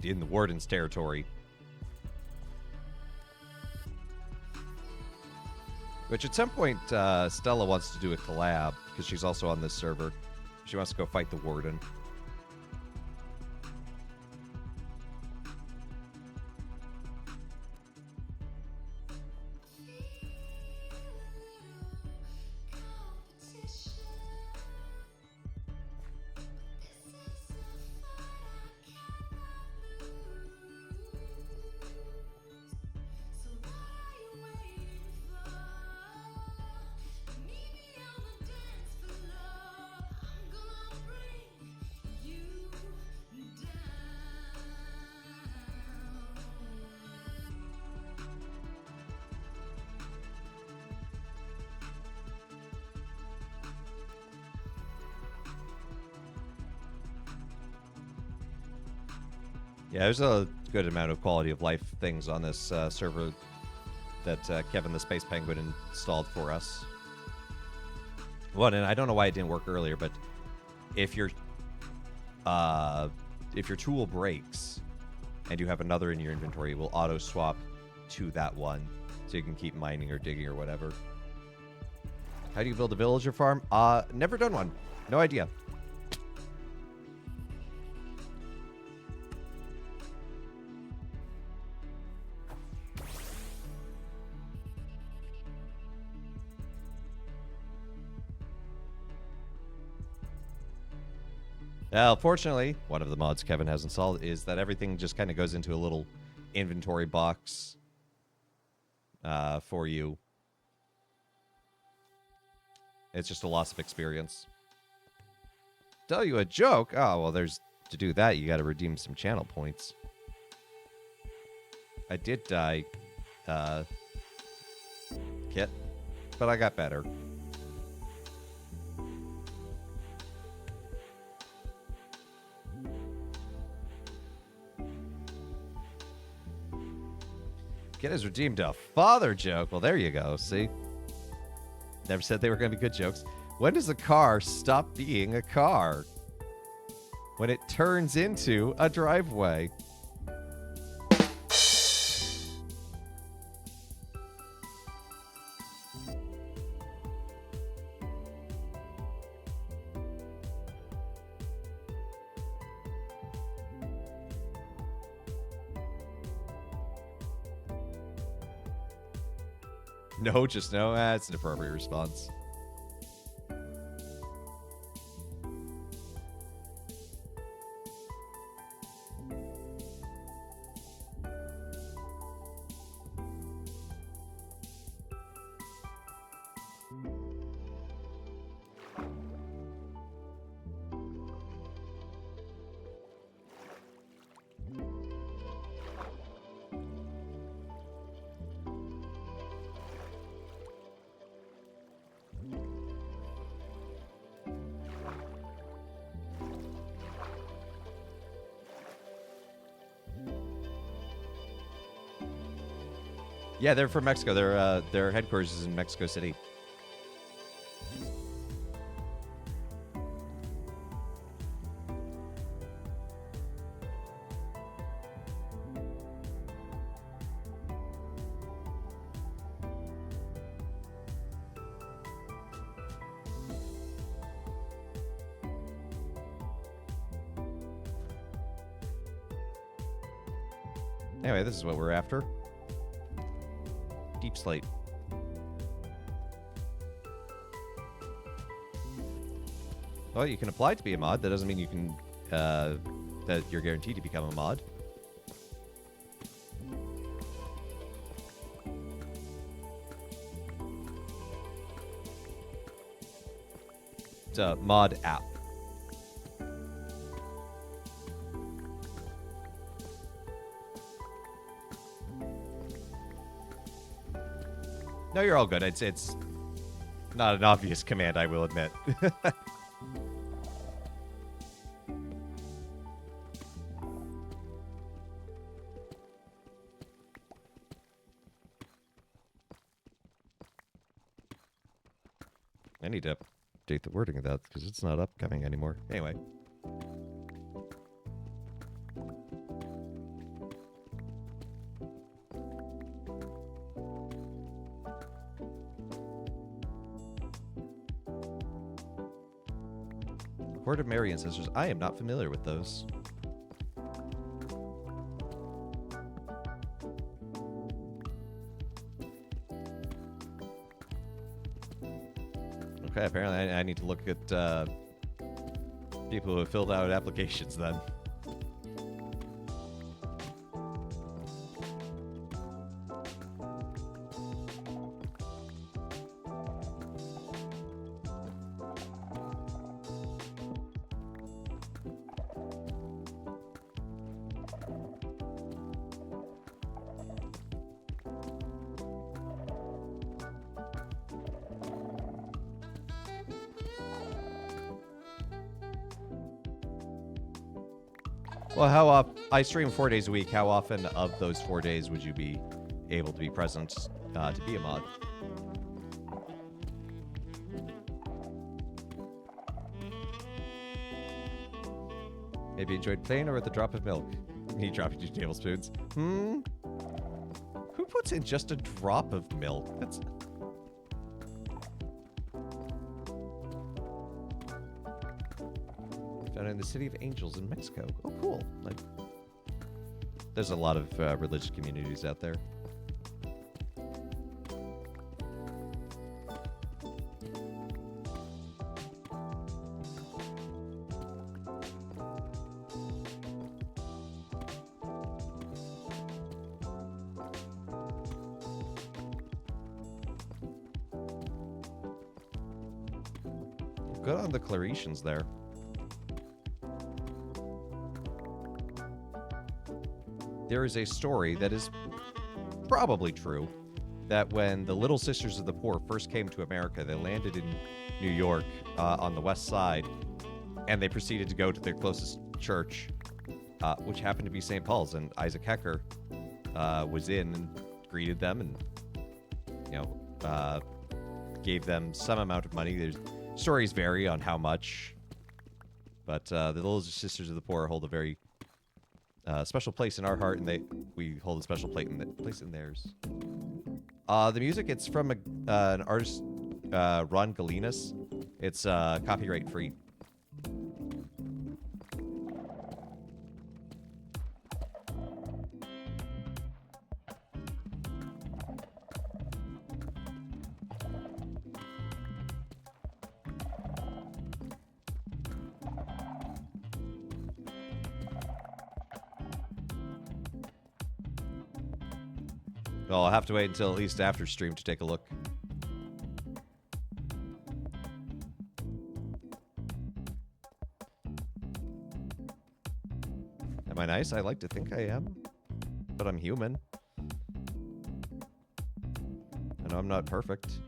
in the Warden's territory. Which at some point, Stella wants to do a collab, because she's also on this server. She wants to go fight the Warden. Yeah, there's a good amount of quality of life things on this server that Kevin the Space Penguin installed for us. One, and I don't know why it didn't work earlier, but if your tool breaks and you have another in your inventory, it will auto swap to that one, so you can keep mining or digging or whatever. How do you build a villager farm? Never done one. No idea. Fortunately, one of the mods Kevin has installed is that everything just kind of goes into a little inventory box for you. It's just a loss of experience. Tell you a joke? Oh, well, to do that, you got to redeem some channel points. I did die, Kit, but I got better. Kit has redeemed a father joke. Well, there you go. See? Never said they were going to be good jokes. When does a car stop being a car? When it turns into a driveway. No, just no. That's an appropriate response. Yeah, they're from Mexico. Their headquarters is in Mexico City. Anyway, this is what we're after. Deep Slate. Well, you can apply to be a mod. That doesn't mean you can that you're guaranteed to become a mod. It's a mod app. No, you're all good. It's not an obvious command, I will admit. I need to update the wording of that because it's not upcoming anymore. Anyway. Horde of Mary Ancestors. I am not familiar with those. Okay, apparently I need to look at people who have filled out applications then. Well, how often? I stream 4 days a week. How often of those 4 days would you be able to be present to be a mod? Maybe enjoyed playing or with a drop of milk? Me dropping 2 tablespoons. Who puts in just a drop of milk? That's... Found in the City of Angels in Mexico. Oh, cool. Like, there's a lot of religious communities out there. good on the Claretians there. There is a story that is probably true that when the Little Sisters of the Poor first came to America, they landed in New York on the west side, and they proceeded to go to their closest church, which happened to be St. Paul's, and Isaac Hecker was in and greeted them and, gave them some amount of money. There's stories vary on how much, but the Little Sisters of the Poor hold a very special place in our heart, and we hold a special place in theirs. The music, it's from an artist, Ron Galinas. It's copyright free. Well, I'll have to wait until at least after stream to take a look. Am I nice? I like to think I am, but I'm human. I know I'm not perfect.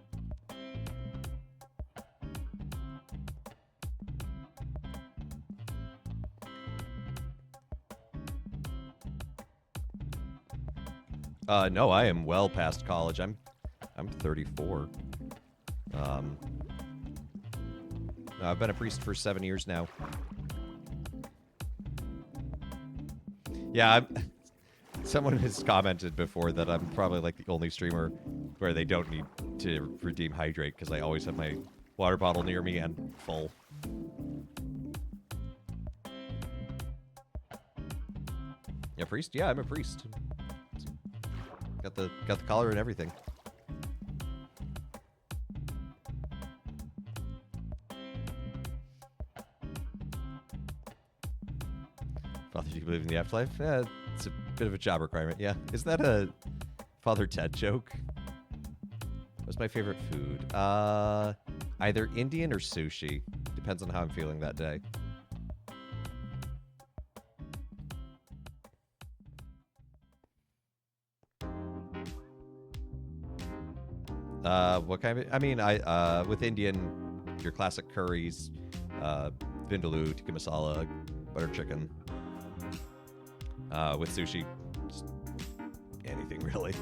No, I am well past college. I'm 34. I've been a priest for 7 years now. Yeah, someone has commented before that I'm probably like the only streamer where they don't need to redeem hydrate because I always have my water bottle near me and full. Yeah, priest? Yeah, I'm a priest. Got the collar and everything. Father, do you believe in the afterlife? Yeah, it's a bit of a job requirement. Yeah, is that a Father Ted joke? What's my favorite food? Either Indian or sushi. Depends on how I'm feeling that day. What kind of? I mean, with Indian, your classic curries, vindaloo, tikka masala, butter chicken. With sushi, just anything really.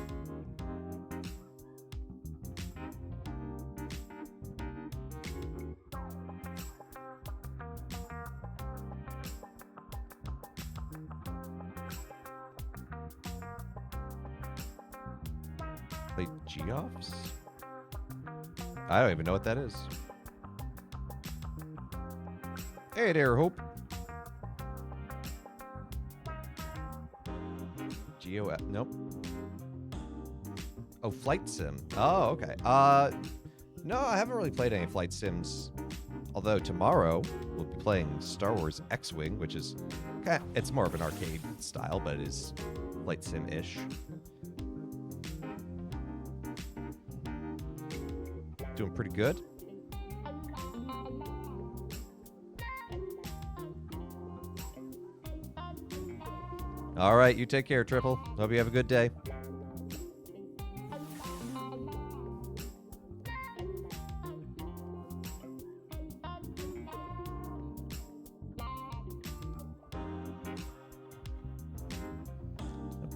Play Geoffs? I don't even know what that is. Hey there, Hope. Nope. Oh, Flight Sim. Oh, okay. No, I haven't really played any Flight Sims. Although tomorrow we'll be playing Star Wars X-Wing, which is it's more of an arcade style, but it is Flight Sim-ish. Doing pretty good. All right, you take care, Triple. Hope you have a good day.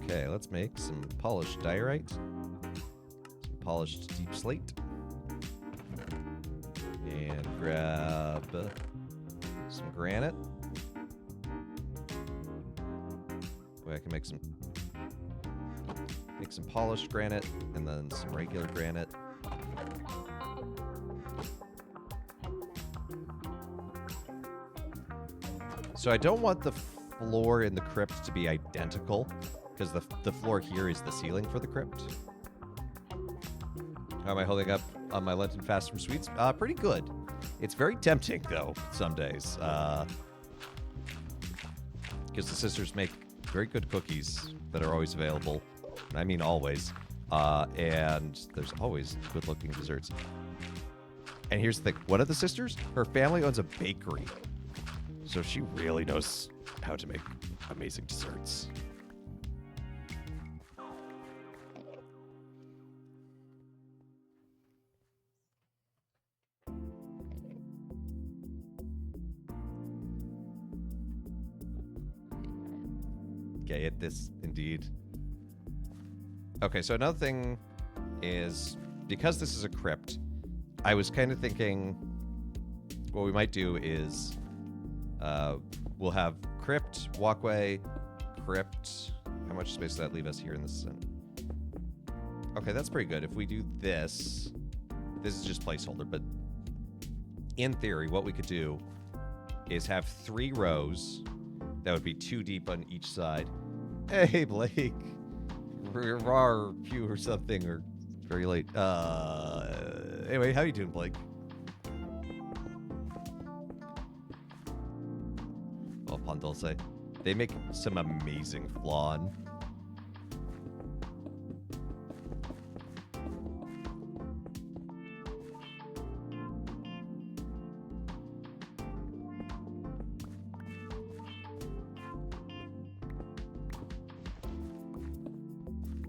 Okay, let's make some polished diorite, some polished deep slate, and grab some granite. I can make some polished granite and then some regular granite. So I don't want the floor in the crypt to be identical because the floor here is the ceiling for the crypt. How am I holding up on my Lenten fast from sweets? Pretty good. It's very tempting though some days because the sisters make very good cookies that are always available. I mean always. And there's always good-looking desserts. And here's the thing. One of the sisters, her family owns a bakery. So she really knows how to make amazing desserts. Okay, at this, indeed. Okay, so another thing is, because this is a crypt, I was kind of thinking what we might do is we'll have crypt, walkway, crypt. How much space does that leave us here in this? Okay, that's pretty good. If we do this, this is just placeholder, but in theory, what we could do is have 3 rows that would be 2 deep on each side. Hey, Blake. Rar, pew or something, or very late. Anyway, how you doing, Blake? Oh, Pondulce. They make some amazing flan.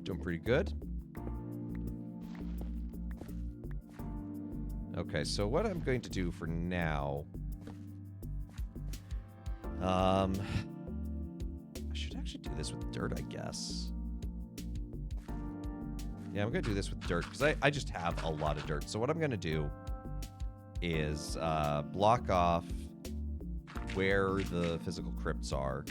Doing pretty good. Okay, so what I'm going to do for now... I should actually do this with dirt, I guess. Yeah, I'm going to do this with dirt, because I just have a lot of dirt. So what I'm going to do is block off where the physical crypts are.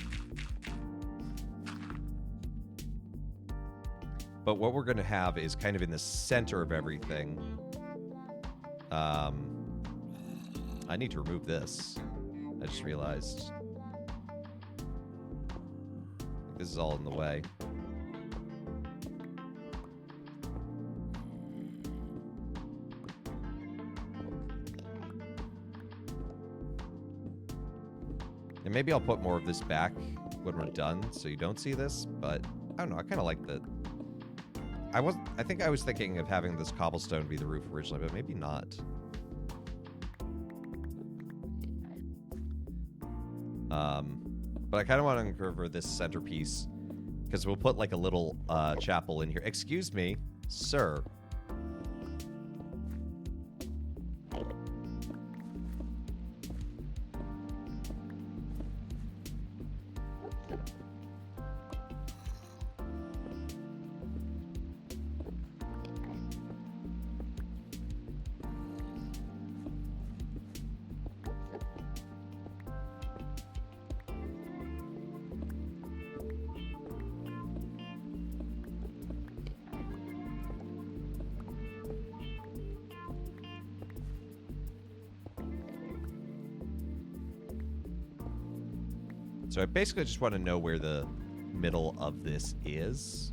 But what we're going to have is kind of in the center of everything. I need to remove this. I just realized. This is all in the way. And maybe I'll put more of this back when we're done so you don't see this, but I don't know, I kind of like the... I think I was thinking of having this cobblestone be the roof originally, but maybe not. But I kind of want to cover this centerpiece because we'll put like a little chapel in here. Excuse me, sir. So I basically just want to know where the middle of this is.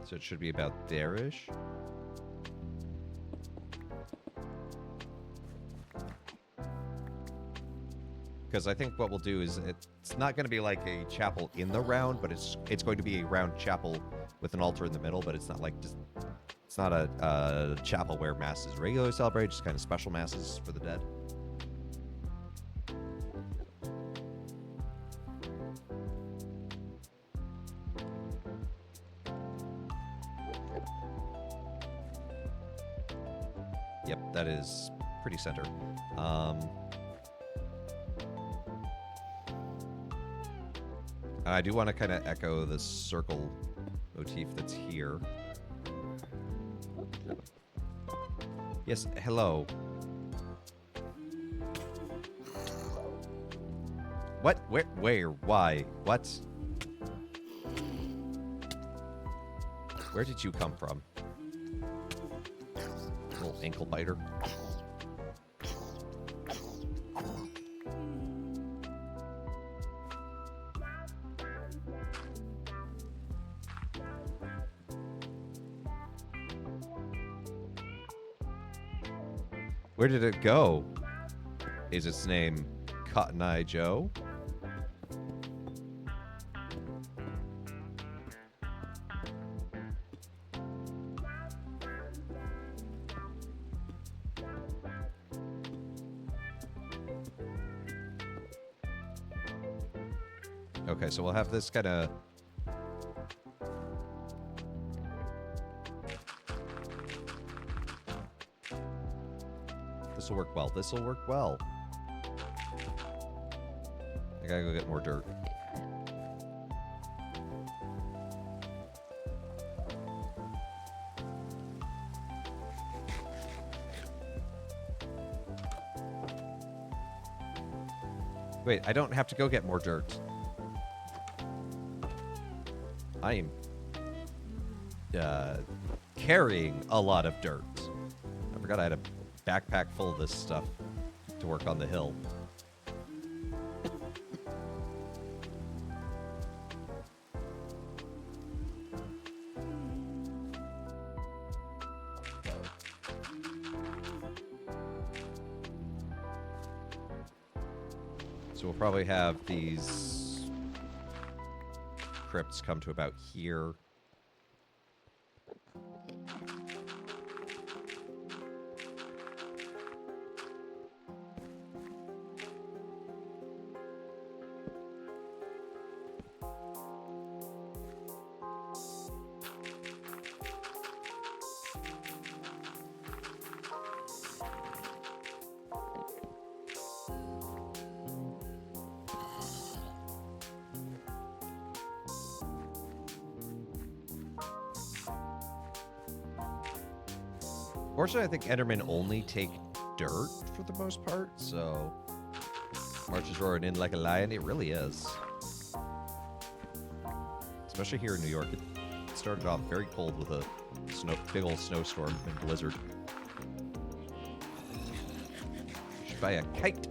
So it should be about there-ish. Because I think what we'll do is it's not going to be like a chapel in the round, but it's going to be a round chapel with an altar in the middle, but it's not like just, it's not a chapel where mass is regularly celebrated, just kind of special masses for the dead. Yep, that is pretty center. I do want to kind of echo the circle motif that's here. Yes, hello. What? Where? Why? What? Where did you come from? Little ankle biter. Where did it go? Is its name Cotton Eye Joe? Okay, so we'll have this kind of... This will work well. This will work well. I gotta go get more dirt. Wait, I don't have to go get more dirt. I am carrying a lot of dirt. I forgot I had a backpack full of this stuff to work on the hill. So we'll probably have these crypts come to about here. Fortunately, I think Endermen only take dirt for the most part, so March is roaring in like a lion. It really is. Especially here in New York. It started off very cold with a big old snowstorm and blizzard. Should buy a kite.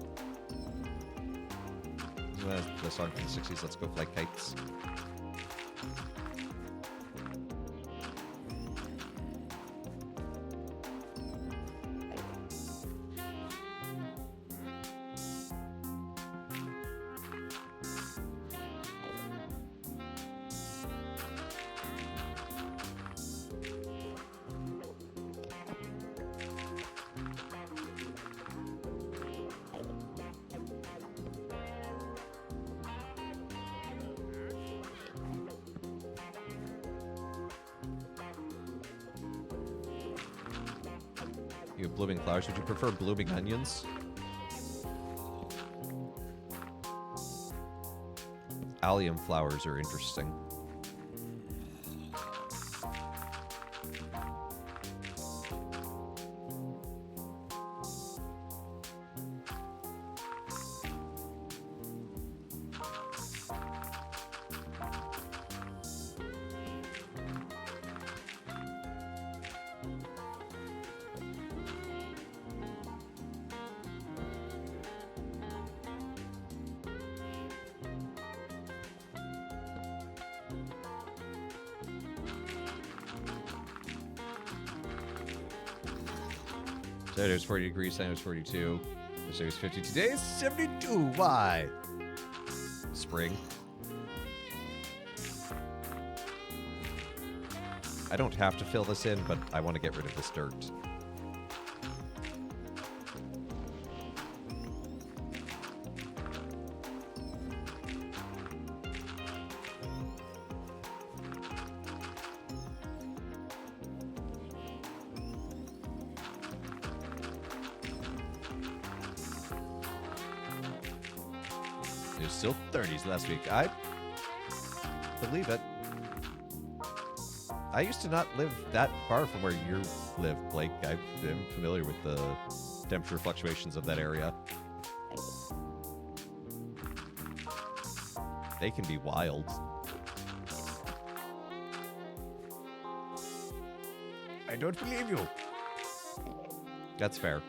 The song from the 60s, Let's Go Fly Kites. You have blooming flowers. Would you prefer blooming onions? Allium flowers are interesting. Saturday was 40 degrees, Sunday was 42. Thursday was 50. Today is 72. Why? Spring. I don't have to fill this in, but I want to get rid of this dirt. It was still 30s last week. I believe it. I used to not live that far from where you live, Blake. I'm familiar with the temperature fluctuations of that area. They can be wild. I don't believe you. That's fair.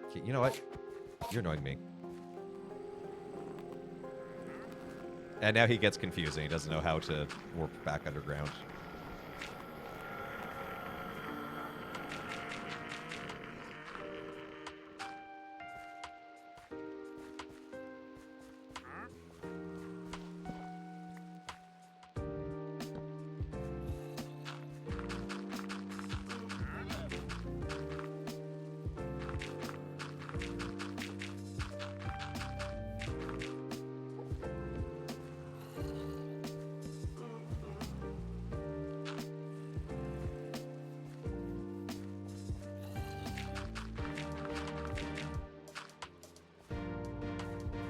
Okay, you know what? You're annoying me. And now he gets confused and he doesn't know how to warp back underground.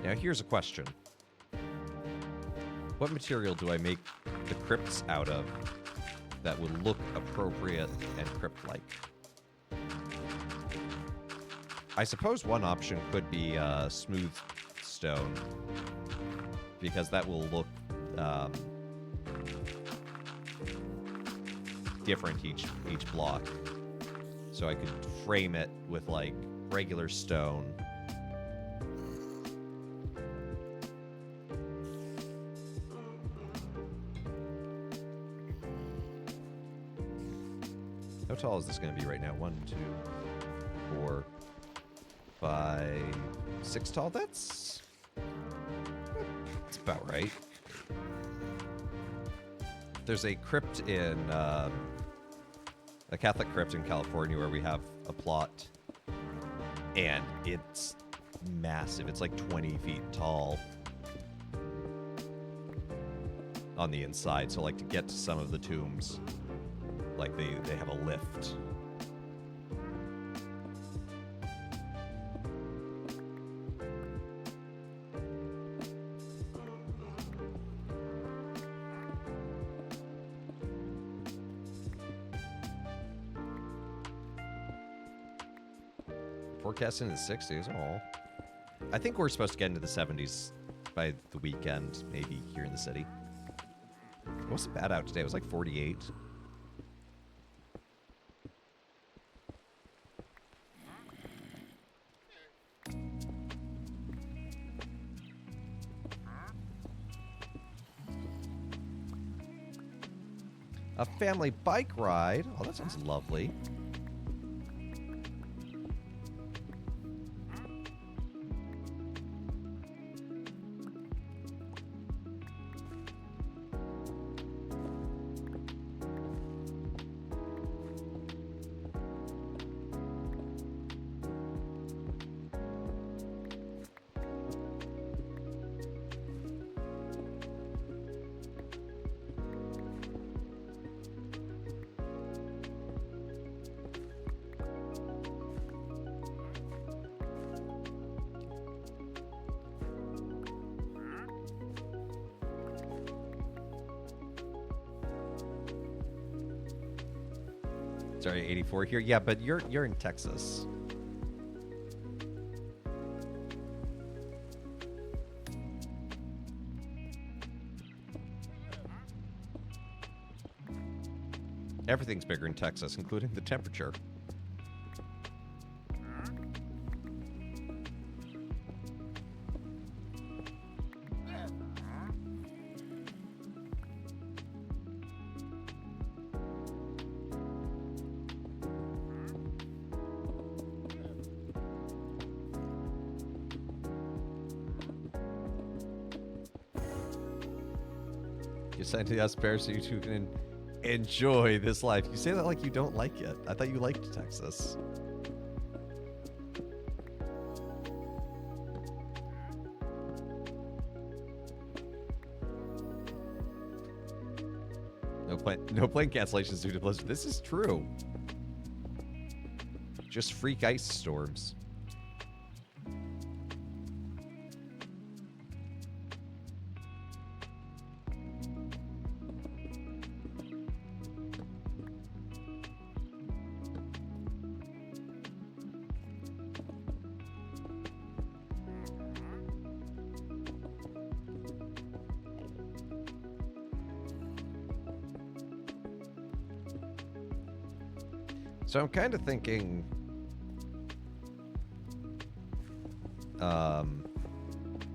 Now here's a question. What material do I make the crypts out of that would look appropriate and crypt-like? I suppose one option could be smooth stone, because that will look different each block. So I could frame it with like regular stone. How tall is this going to be right now? 1, 2, 4, 5, 6 tall? That's about right. There's a crypt in a Catholic crypt in California where we have a plot, and it's massive. It's like 20 feet tall on the inside. So like to get to some of the tombs, like they have a lift. Forecast into the 60s. Oh, I think we're supposed to get into the 70s by the weekend, maybe here in the city. It wasn't bad out today. It was like 48. A family bike ride. Oh, that sounds lovely. Sorry, 84 here. Yeah, but you're in Texas. Everything's bigger in Texas, including the temperature. You signed to the US Bears so you two can enjoy this life. You say that like you don't like it. I thought you liked Texas. No plane cancellations due to blizzard. This is true. Just freak ice storms. So I'm kind of thinking,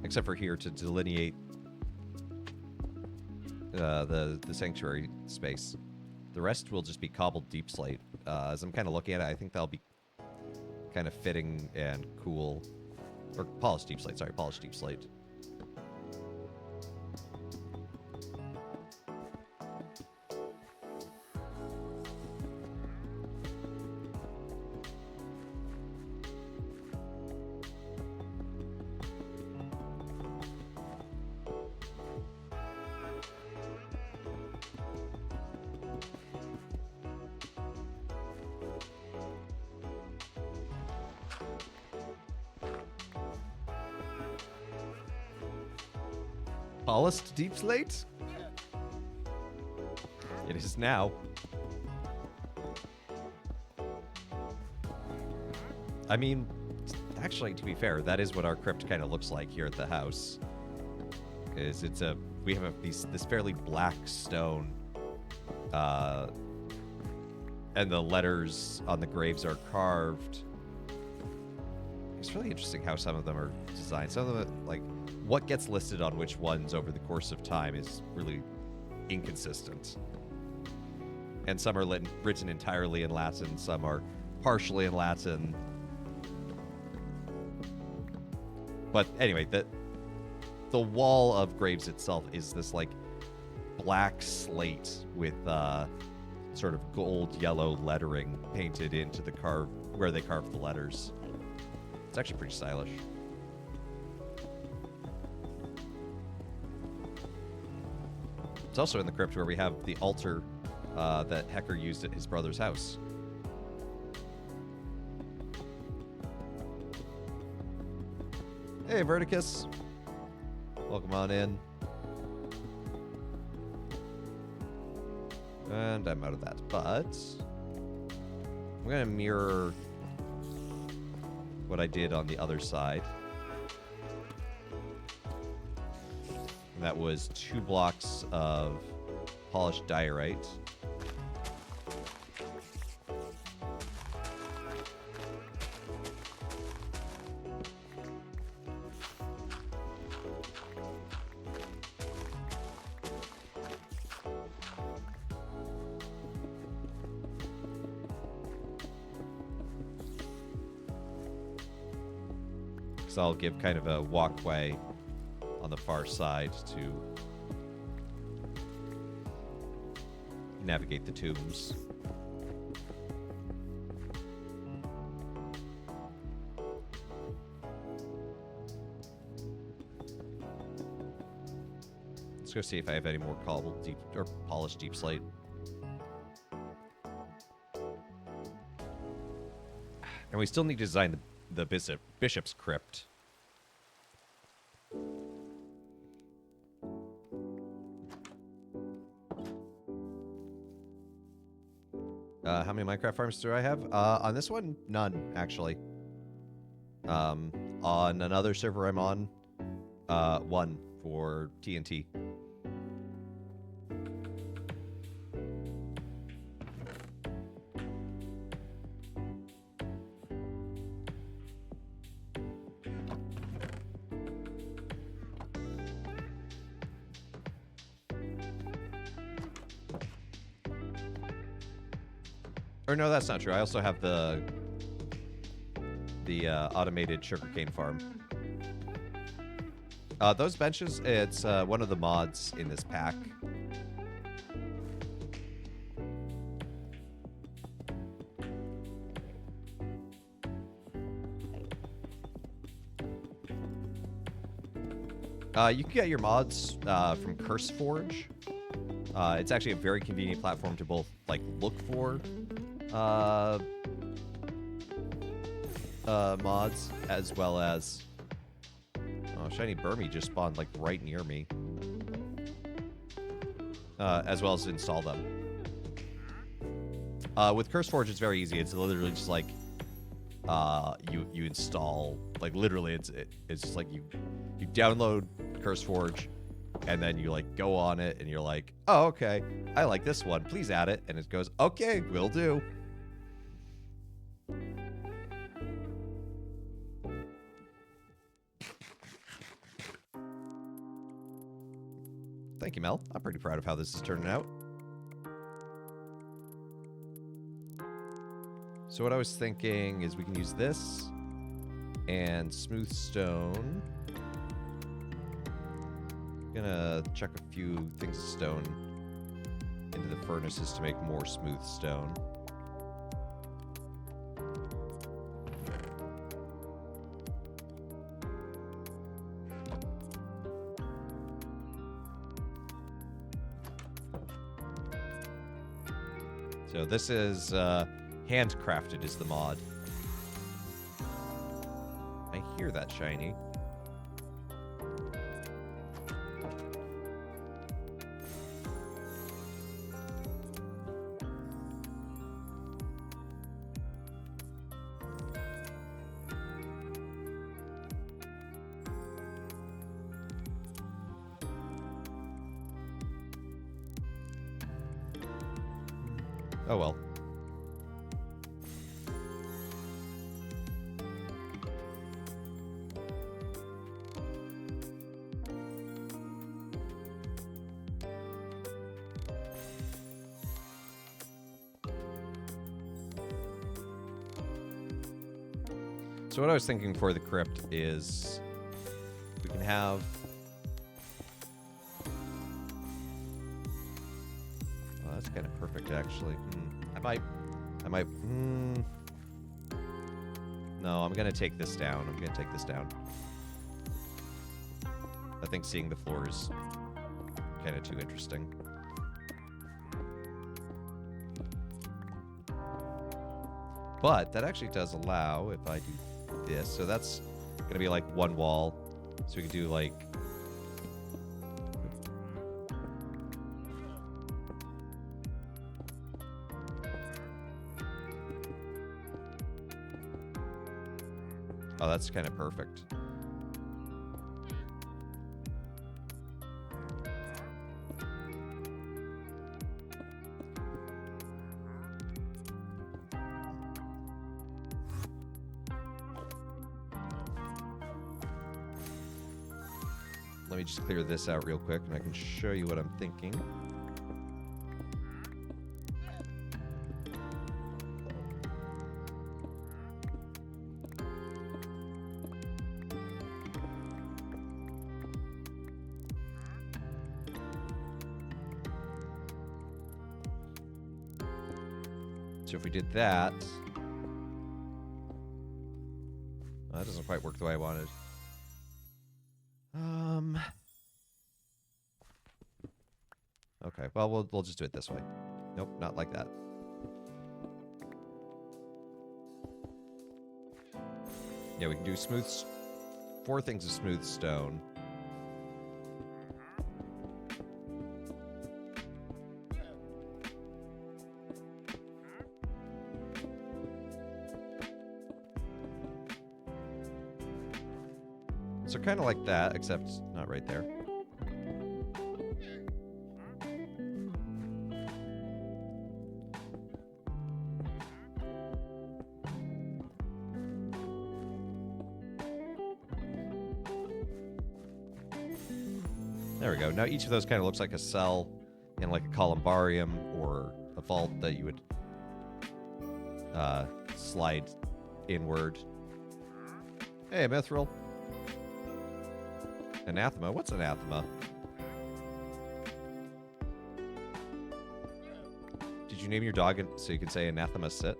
except for here to delineate the sanctuary space, the rest will just be cobbled deep slate. As I'm kind of looking at it, I think that'll be kind of fitting and cool. Or polished deep slate, sorry, polished deep slate. Polished deep slate? It is now. I mean, actually, to be fair, that is what our crypt kind of looks like here at the house. We have this fairly black stone, and the letters on the graves are carved. It's really interesting how some of them are designed. Some of them, like, what gets listed on which ones over the course of time is really inconsistent. And some are written entirely in Latin, some are partially in Latin. But anyway, the wall of graves itself is this, like, black slate with sort of gold yellow lettering painted into the where they carved the letters. It's actually pretty stylish. It's also in the crypt where we have the altar that Hecker used at his brother's house. Hey, Verticus. Welcome on in. And I'm out of that, but I'm going to mirror what I did on the other side. And that was 2 blocks of polished diorite. So I'll give kind of a walkway on the far side to navigate the tombs. Let's go see if I have any more cobbled deep or polished deep slate. And we still need to design the bishop's crypt. How many Minecraft farms do I have? On this one, none, actually. On another server I'm on, 1 for TNT. Or no, that's not true. I also have the automated sugarcane farm. Those benches, it's one of the mods in this pack. You can get your mods from CurseForge. It's actually a very convenient platform to both like look for mods as well as Shiny Burmy just spawned like right near me, as well as install them. With CurseForge, it's very easy. It's literally just like you install, like literally it's just like you download CurseForge, and then you like go on it and you're like, oh, okay, I like this one, please add it, and it goes, okay, will do. Thank you, Mel. I'm pretty proud of how this is turning out. So what I was thinking is we can use this and smooth stone. Gonna chuck a few things of stone into the furnaces to make more smooth stone. So this is handcrafted is the mod. I hear that shiny. Oh well. So what I was thinking for the crypt is we can have... Well, that's kind of perfect, actually. I might... No, I'm going to take this down. I think seeing the floor is kind of too interesting. But that actually does allow, if I do this, so that's going to be like one wall. So we can do like... Oh, that's kind of perfect. Let me just clear this out real quick, and I can show you what I'm thinking. So if we did that... Well, that doesn't quite work the way I wanted. Okay, well, we'll just do it this way. Nope, not like that. Yeah, we can do smooth... 4 things of smooth stone. So kind of like that, except not right there. There we go. Now each of those kind of looks like a cell in like a columbarium or a vault that you would slide inward. Hey, Mithril. Anathema? What's anathema? Did you name your dog so you can say anathema sit?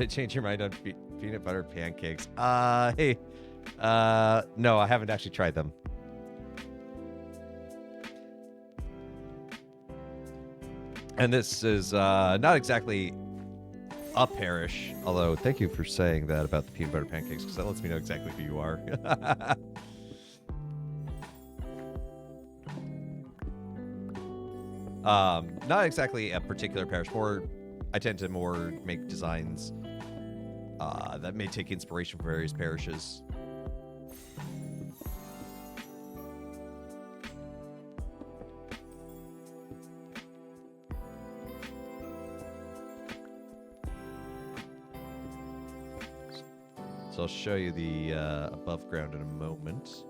Change your mind on peanut butter pancakes. Hey. No, I haven't actually tried them. And this is not exactly a parish, although thank you for saying that about the peanut butter pancakes, because that lets me know exactly who you are. Not exactly a particular parish. I tend to more make designs that may take inspiration from various parishes. So I'll show you the above ground in a moment.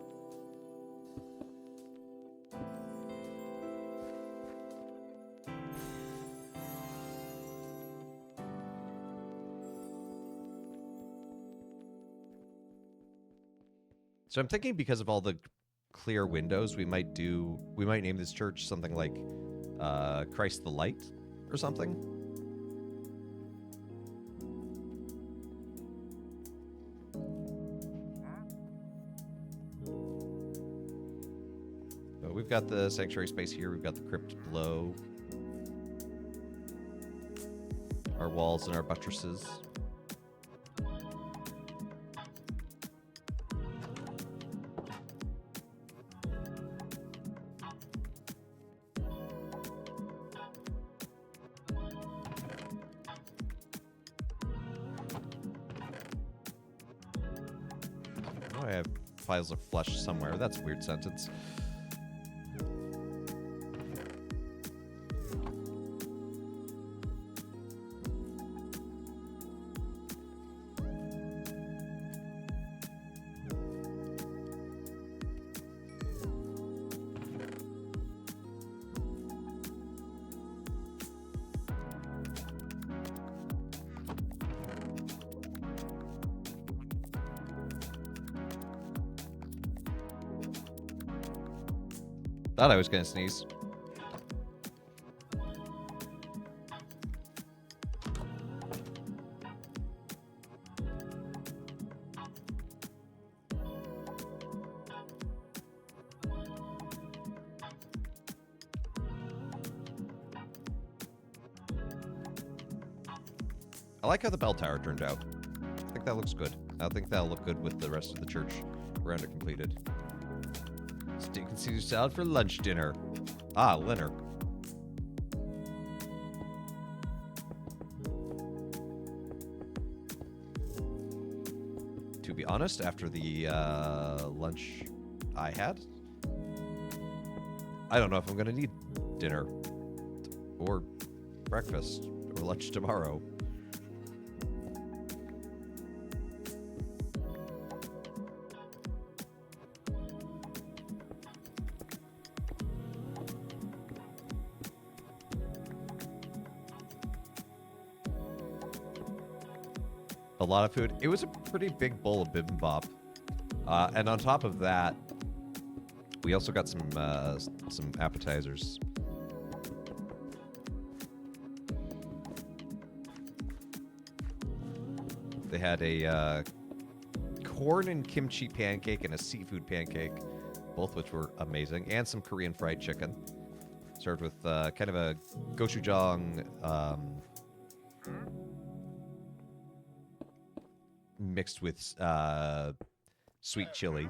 So I'm thinking because of all the clear windows, we might name this church something like Christ the Light or something. So we've got the sanctuary space here. We've got the crypt below. our walls and our buttresses. Oh, I have files of flesh somewhere. That's a weird sentence. Thought I was gonna sneeze. I like how the bell tower turned out. I think that looks good. I think that'll look good with the rest of the church around it completed. Steak and Caesar salad for lunch dinner. Ah, dinner. To be honest, after the lunch I had, I don't know if I'm going to need dinner or breakfast or lunch tomorrow. A lot of food. It was a pretty big bowl of bibimbap, and on top of that, we also got some appetizers. They had a corn and kimchi pancake and a seafood pancake, both which were amazing, and some Korean fried chicken, served with kind of a gochujang. Mixed with sweet chili.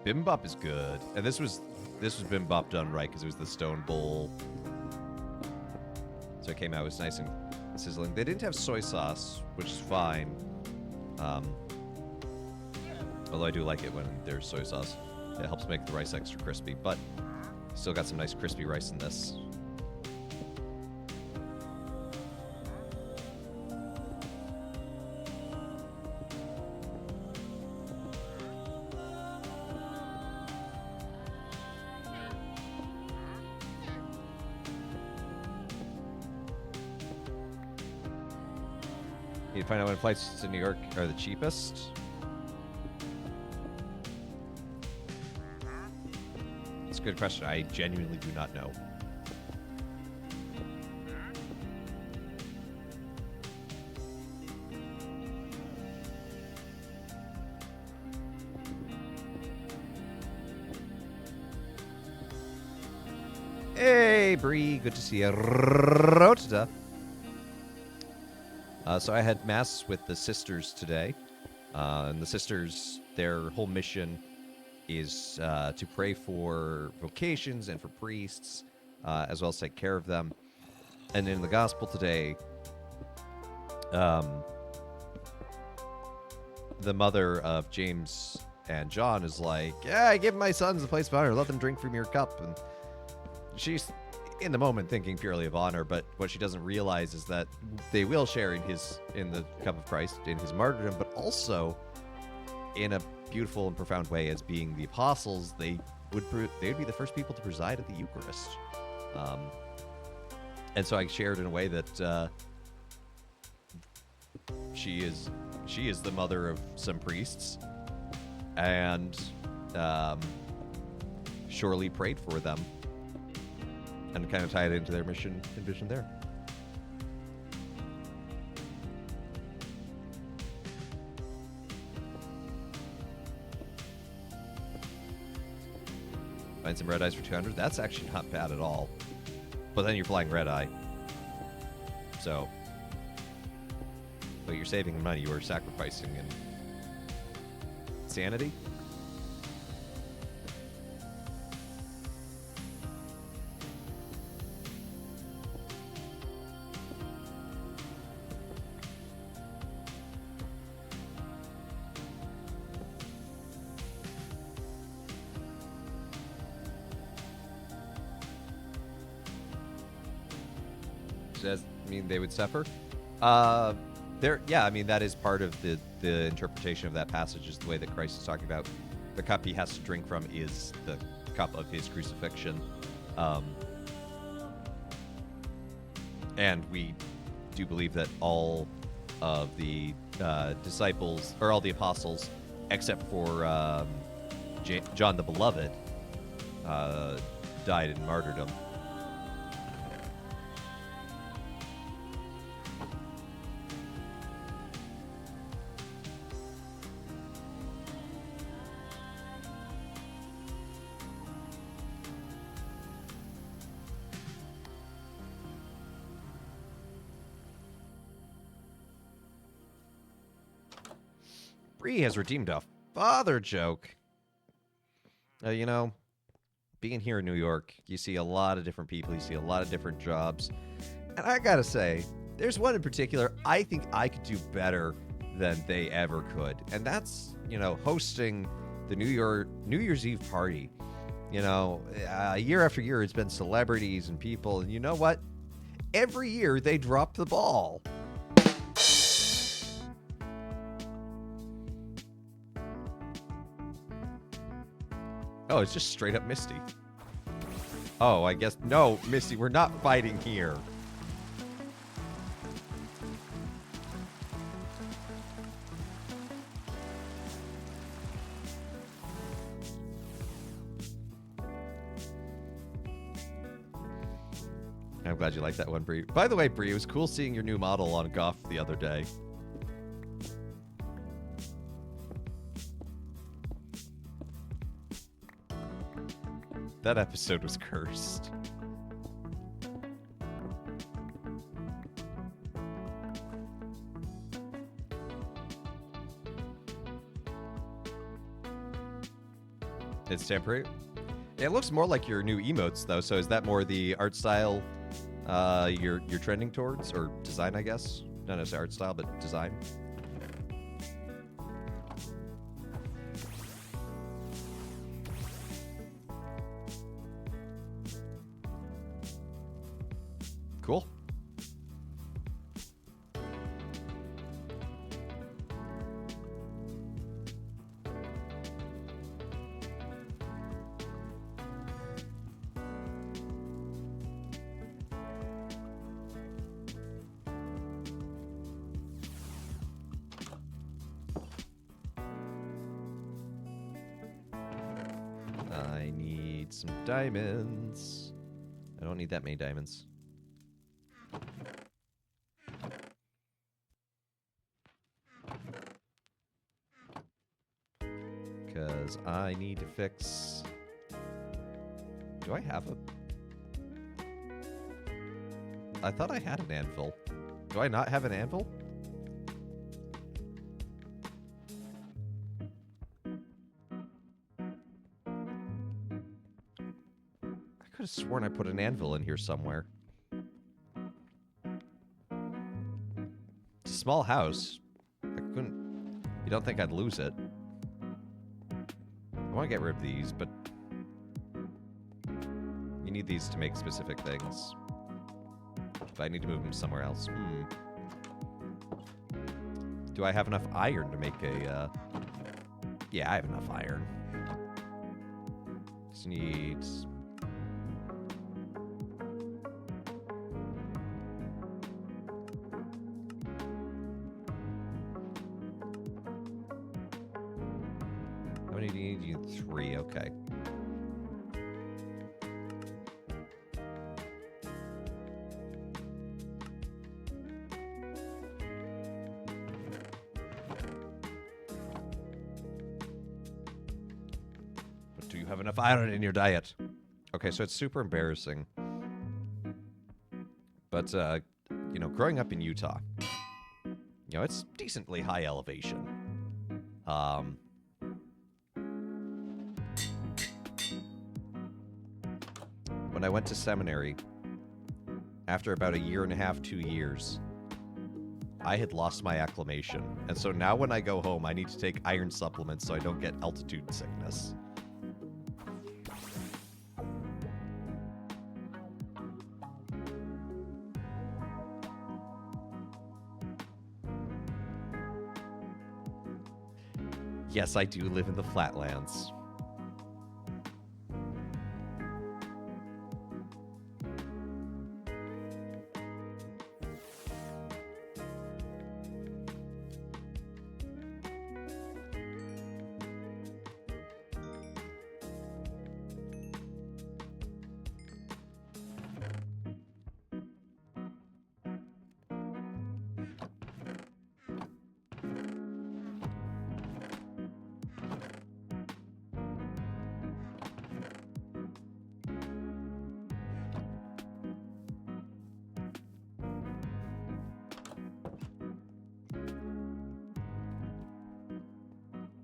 Bibimbap is good, and this was bibimbap done right because it was the stone bowl, so it came out. It was nice and sizzling. They didn't have soy sauce, which is fine. Although I do like it when there's soy sauce. It helps make the rice extra crispy, but still got some nice crispy rice in this. You find out when flights to New York are the cheapest. Good question. I genuinely do not know. Hey, Bree. Good to see you. Rota. So I had mass with the sisters today. And the sisters, their whole mission is to pray for vocations and for priests, as well as take care of them. And in the gospel today, the mother of James and John is like, yeah, I give my sons a place of honor. Let them drink from your cup. And she's in the moment thinking purely of honor, but what she doesn't realize is that they will share in the cup of Christ, in his martyrdom, but also in a beautiful and profound way as being the apostles. They would be the first people to preside at the Eucharist, and so I shared in a way that she is the mother of some priests, and surely prayed for them, and kind of tied into their mission and vision there. Find some red eyes for 200. That's actually not bad at all. But then you're flying red eye. So, but you're saving money. You are sacrificing in sanity. Does that mean they would suffer? Yeah, I mean, that is part of the interpretation of that passage, is the way that Christ is talking about the cup he has to drink from is the cup of his crucifixion. And we do believe that all of the disciples, or all the apostles, except for John the Beloved, died in martyrdom. Bree has redeemed a father joke. You know, being here in New York, you see a lot of different people. You see a lot of different jobs. And I gotta say, there's one in particular I think I could do better than they ever could. And that's, you know, hosting the New Year's Eve party. You know, year after year, it's been celebrities and people. And you know what? Every year, they drop the ball. Oh, it's just straight up Misty. Oh, I guess... No, Misty, we're not fighting here. I'm glad you liked that one, Bree. By the way, Bree, it was cool seeing your new model on Goff the other day. That episode was cursed. It's temporary. It looks more like your new emotes, though. So is that more the art style you're trending towards, or design? I guess not necessarily art style, but design. Cool. I need some diamonds. I don't need that many diamonds. Because I need to fix... Do I have a... I thought I had an anvil. Do I not have an anvil? I could have sworn I put an anvil in here somewhere. It's a small house. I couldn't... You don't think I'd lose it? I want to get rid of these, but you need these to make specific things. But I need to move them somewhere else. Do I have enough iron to make a... Yeah, I have enough iron. Just need... How many do you need? You need 3, okay. have enough iron in your diet. Okay, so it's super embarrassing. But, growing up in Utah, it's decently high elevation. When I went to seminary, after about a year and a half, 2 years, I had lost my acclimation. And so now when I go home, I need to take iron supplements so I don't get altitude sickness. Yes, I do live in the flatlands.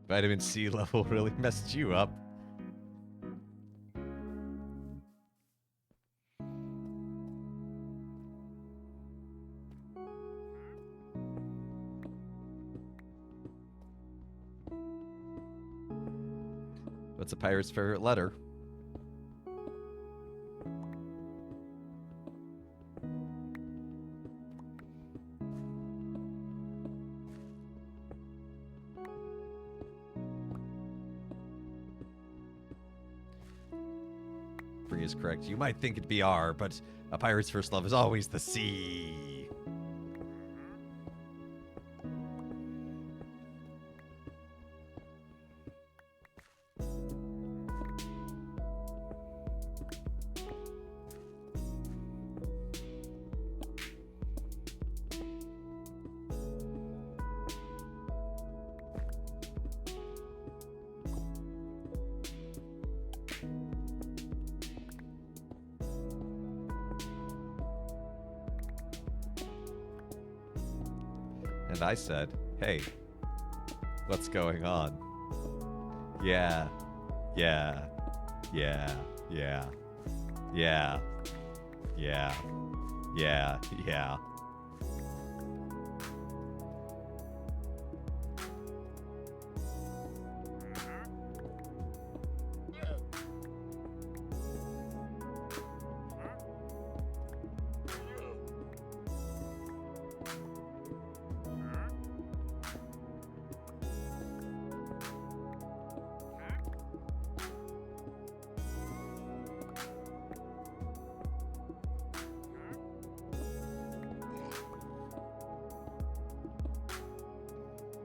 Vitamin C level really messed you up. What's a pirate's favorite letter? Bree is correct. You might think it'd be R, but a pirate's first love is always the sea. And I said, hey, what's going on? Yeah, yeah, yeah, yeah, yeah, yeah, yeah, yeah.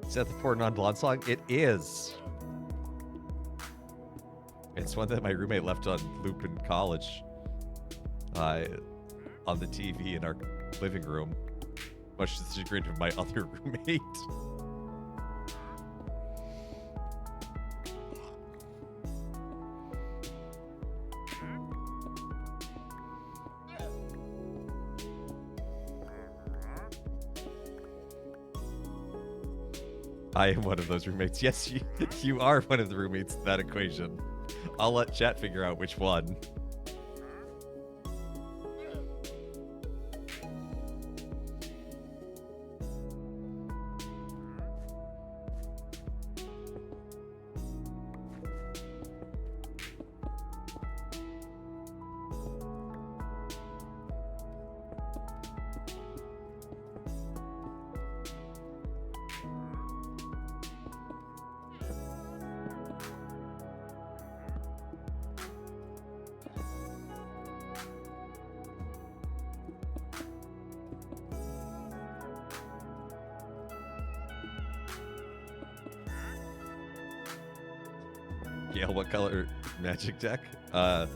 Is that the Port Non Blonde song? It is. It's one that my roommate left on loop in college. On the TV in our living room. Much to the chagrin of my other roommate. I am one of those roommates. Yes, you are one of the roommates in that equation. I'll let chat figure out which one. Gail, what color magic deck? I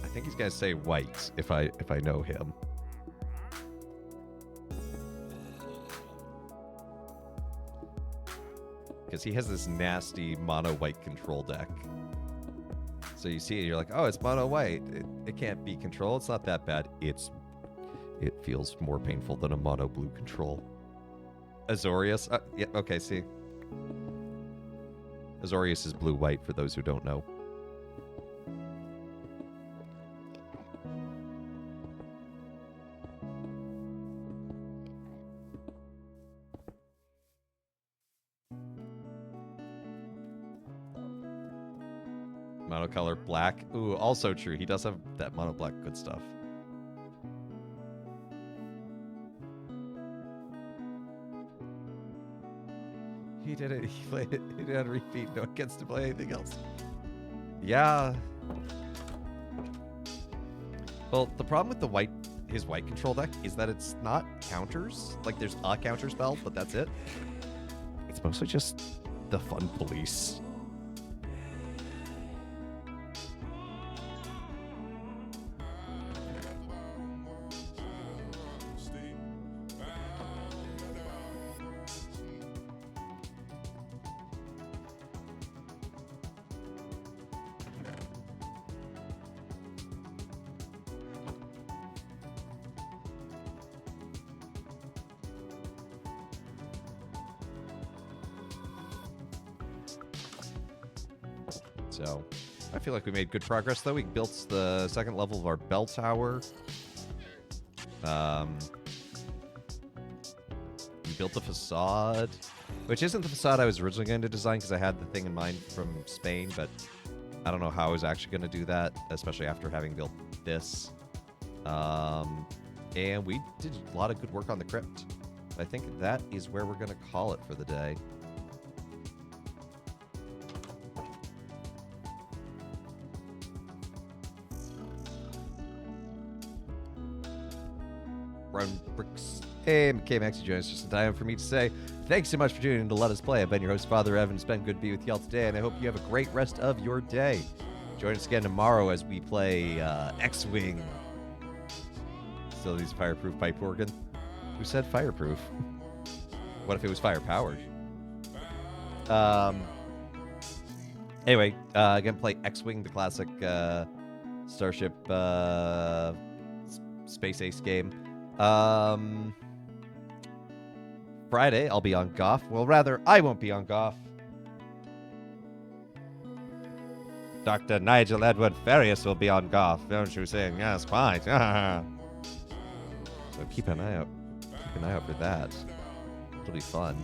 think he's gonna say white if I know him. because he has this nasty mono white control deck. So you see it, you're like, oh, it's mono white. It can't be control. It's not that bad. It feels more painful than a mono blue control. Azorius? Yeah, okay, see. Azorius is blue white for those who don't know. Monocolor black. Ooh, also true. He does have that mono black good stuff. He did it. He played it. He did it on repeat. No one gets to play anything else. Yeah. Well, the problem with his white control deck is that it's not counters. Like, there's a counter spell, but that's it. It's mostly just the fun police. So, I feel like we made good progress, though. We built the second level of our bell tower. We built the facade, which isn't the facade I was originally going to design because I had the thing in mind from Spain, but I don't know how I was actually going to do that, especially after having built this. And we did a lot of good work on the crypt. I think that is where we're going to call it for the day. Run Bricks. Hey, McKay Maxie joins us just in time for me to say thanks so much for tuning in to Let Us Play. I've been your host, Father Evan. It's been good to be with y'all today, and I hope you have a great rest of your day. Join us again tomorrow as we play X-Wing. Still needs fireproof pipe organ. Who said fireproof? What if it was fire-powered? Anyway, again, play X-Wing, the classic Starship Space Ace game. Friday, I'll be on Goff. Well, rather, I won't be on Goff. Dr. Nigel Edward Farias will be on Goff. Don't you say? Yes, quite. So keep an eye out. Keep an eye out for that. It'll be fun.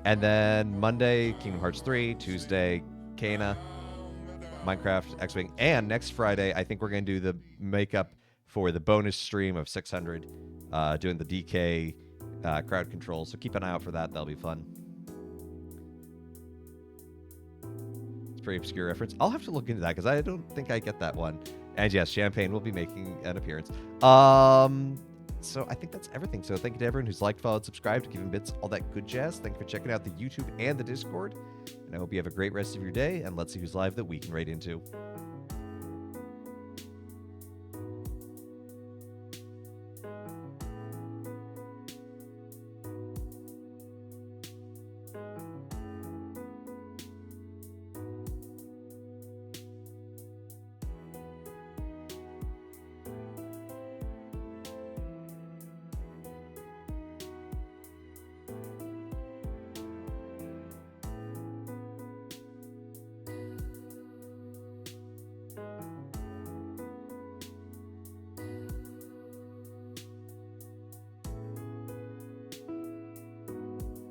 And then Monday, Kingdom Hearts 3. Tuesday, Kena, Minecraft, X-Wing. And next Friday, I think we're going to do the makeup for the bonus stream of 600, doing the DK crowd control. So keep an eye out for that. That'll be fun. It's a pretty obscure reference. I'll have to look into that because I don't think I get that one. And yes, Champagne will be making an appearance. So I think that's everything. So thank you to everyone who's liked, followed, subscribed, given bits, all that good jazz. Thank you for checking out the YouTube and the Discord. And I hope you have a great rest of your day. And let's see who's live that we can raid into.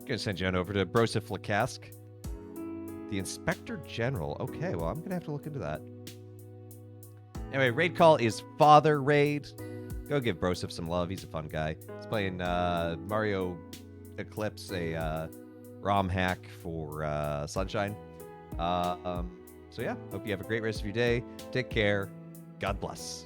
Gonna send you on over to Broseph Lacask, the Inspector General. Okay, well, I'm gonna have to look into that. Anyway, raid call is Father Raid. Go give Broseph some love. He's a fun guy. He's playing Mario Eclipse, a ROM hack for Sunshine. So yeah, hope you have a great rest of your day. Take care. God bless.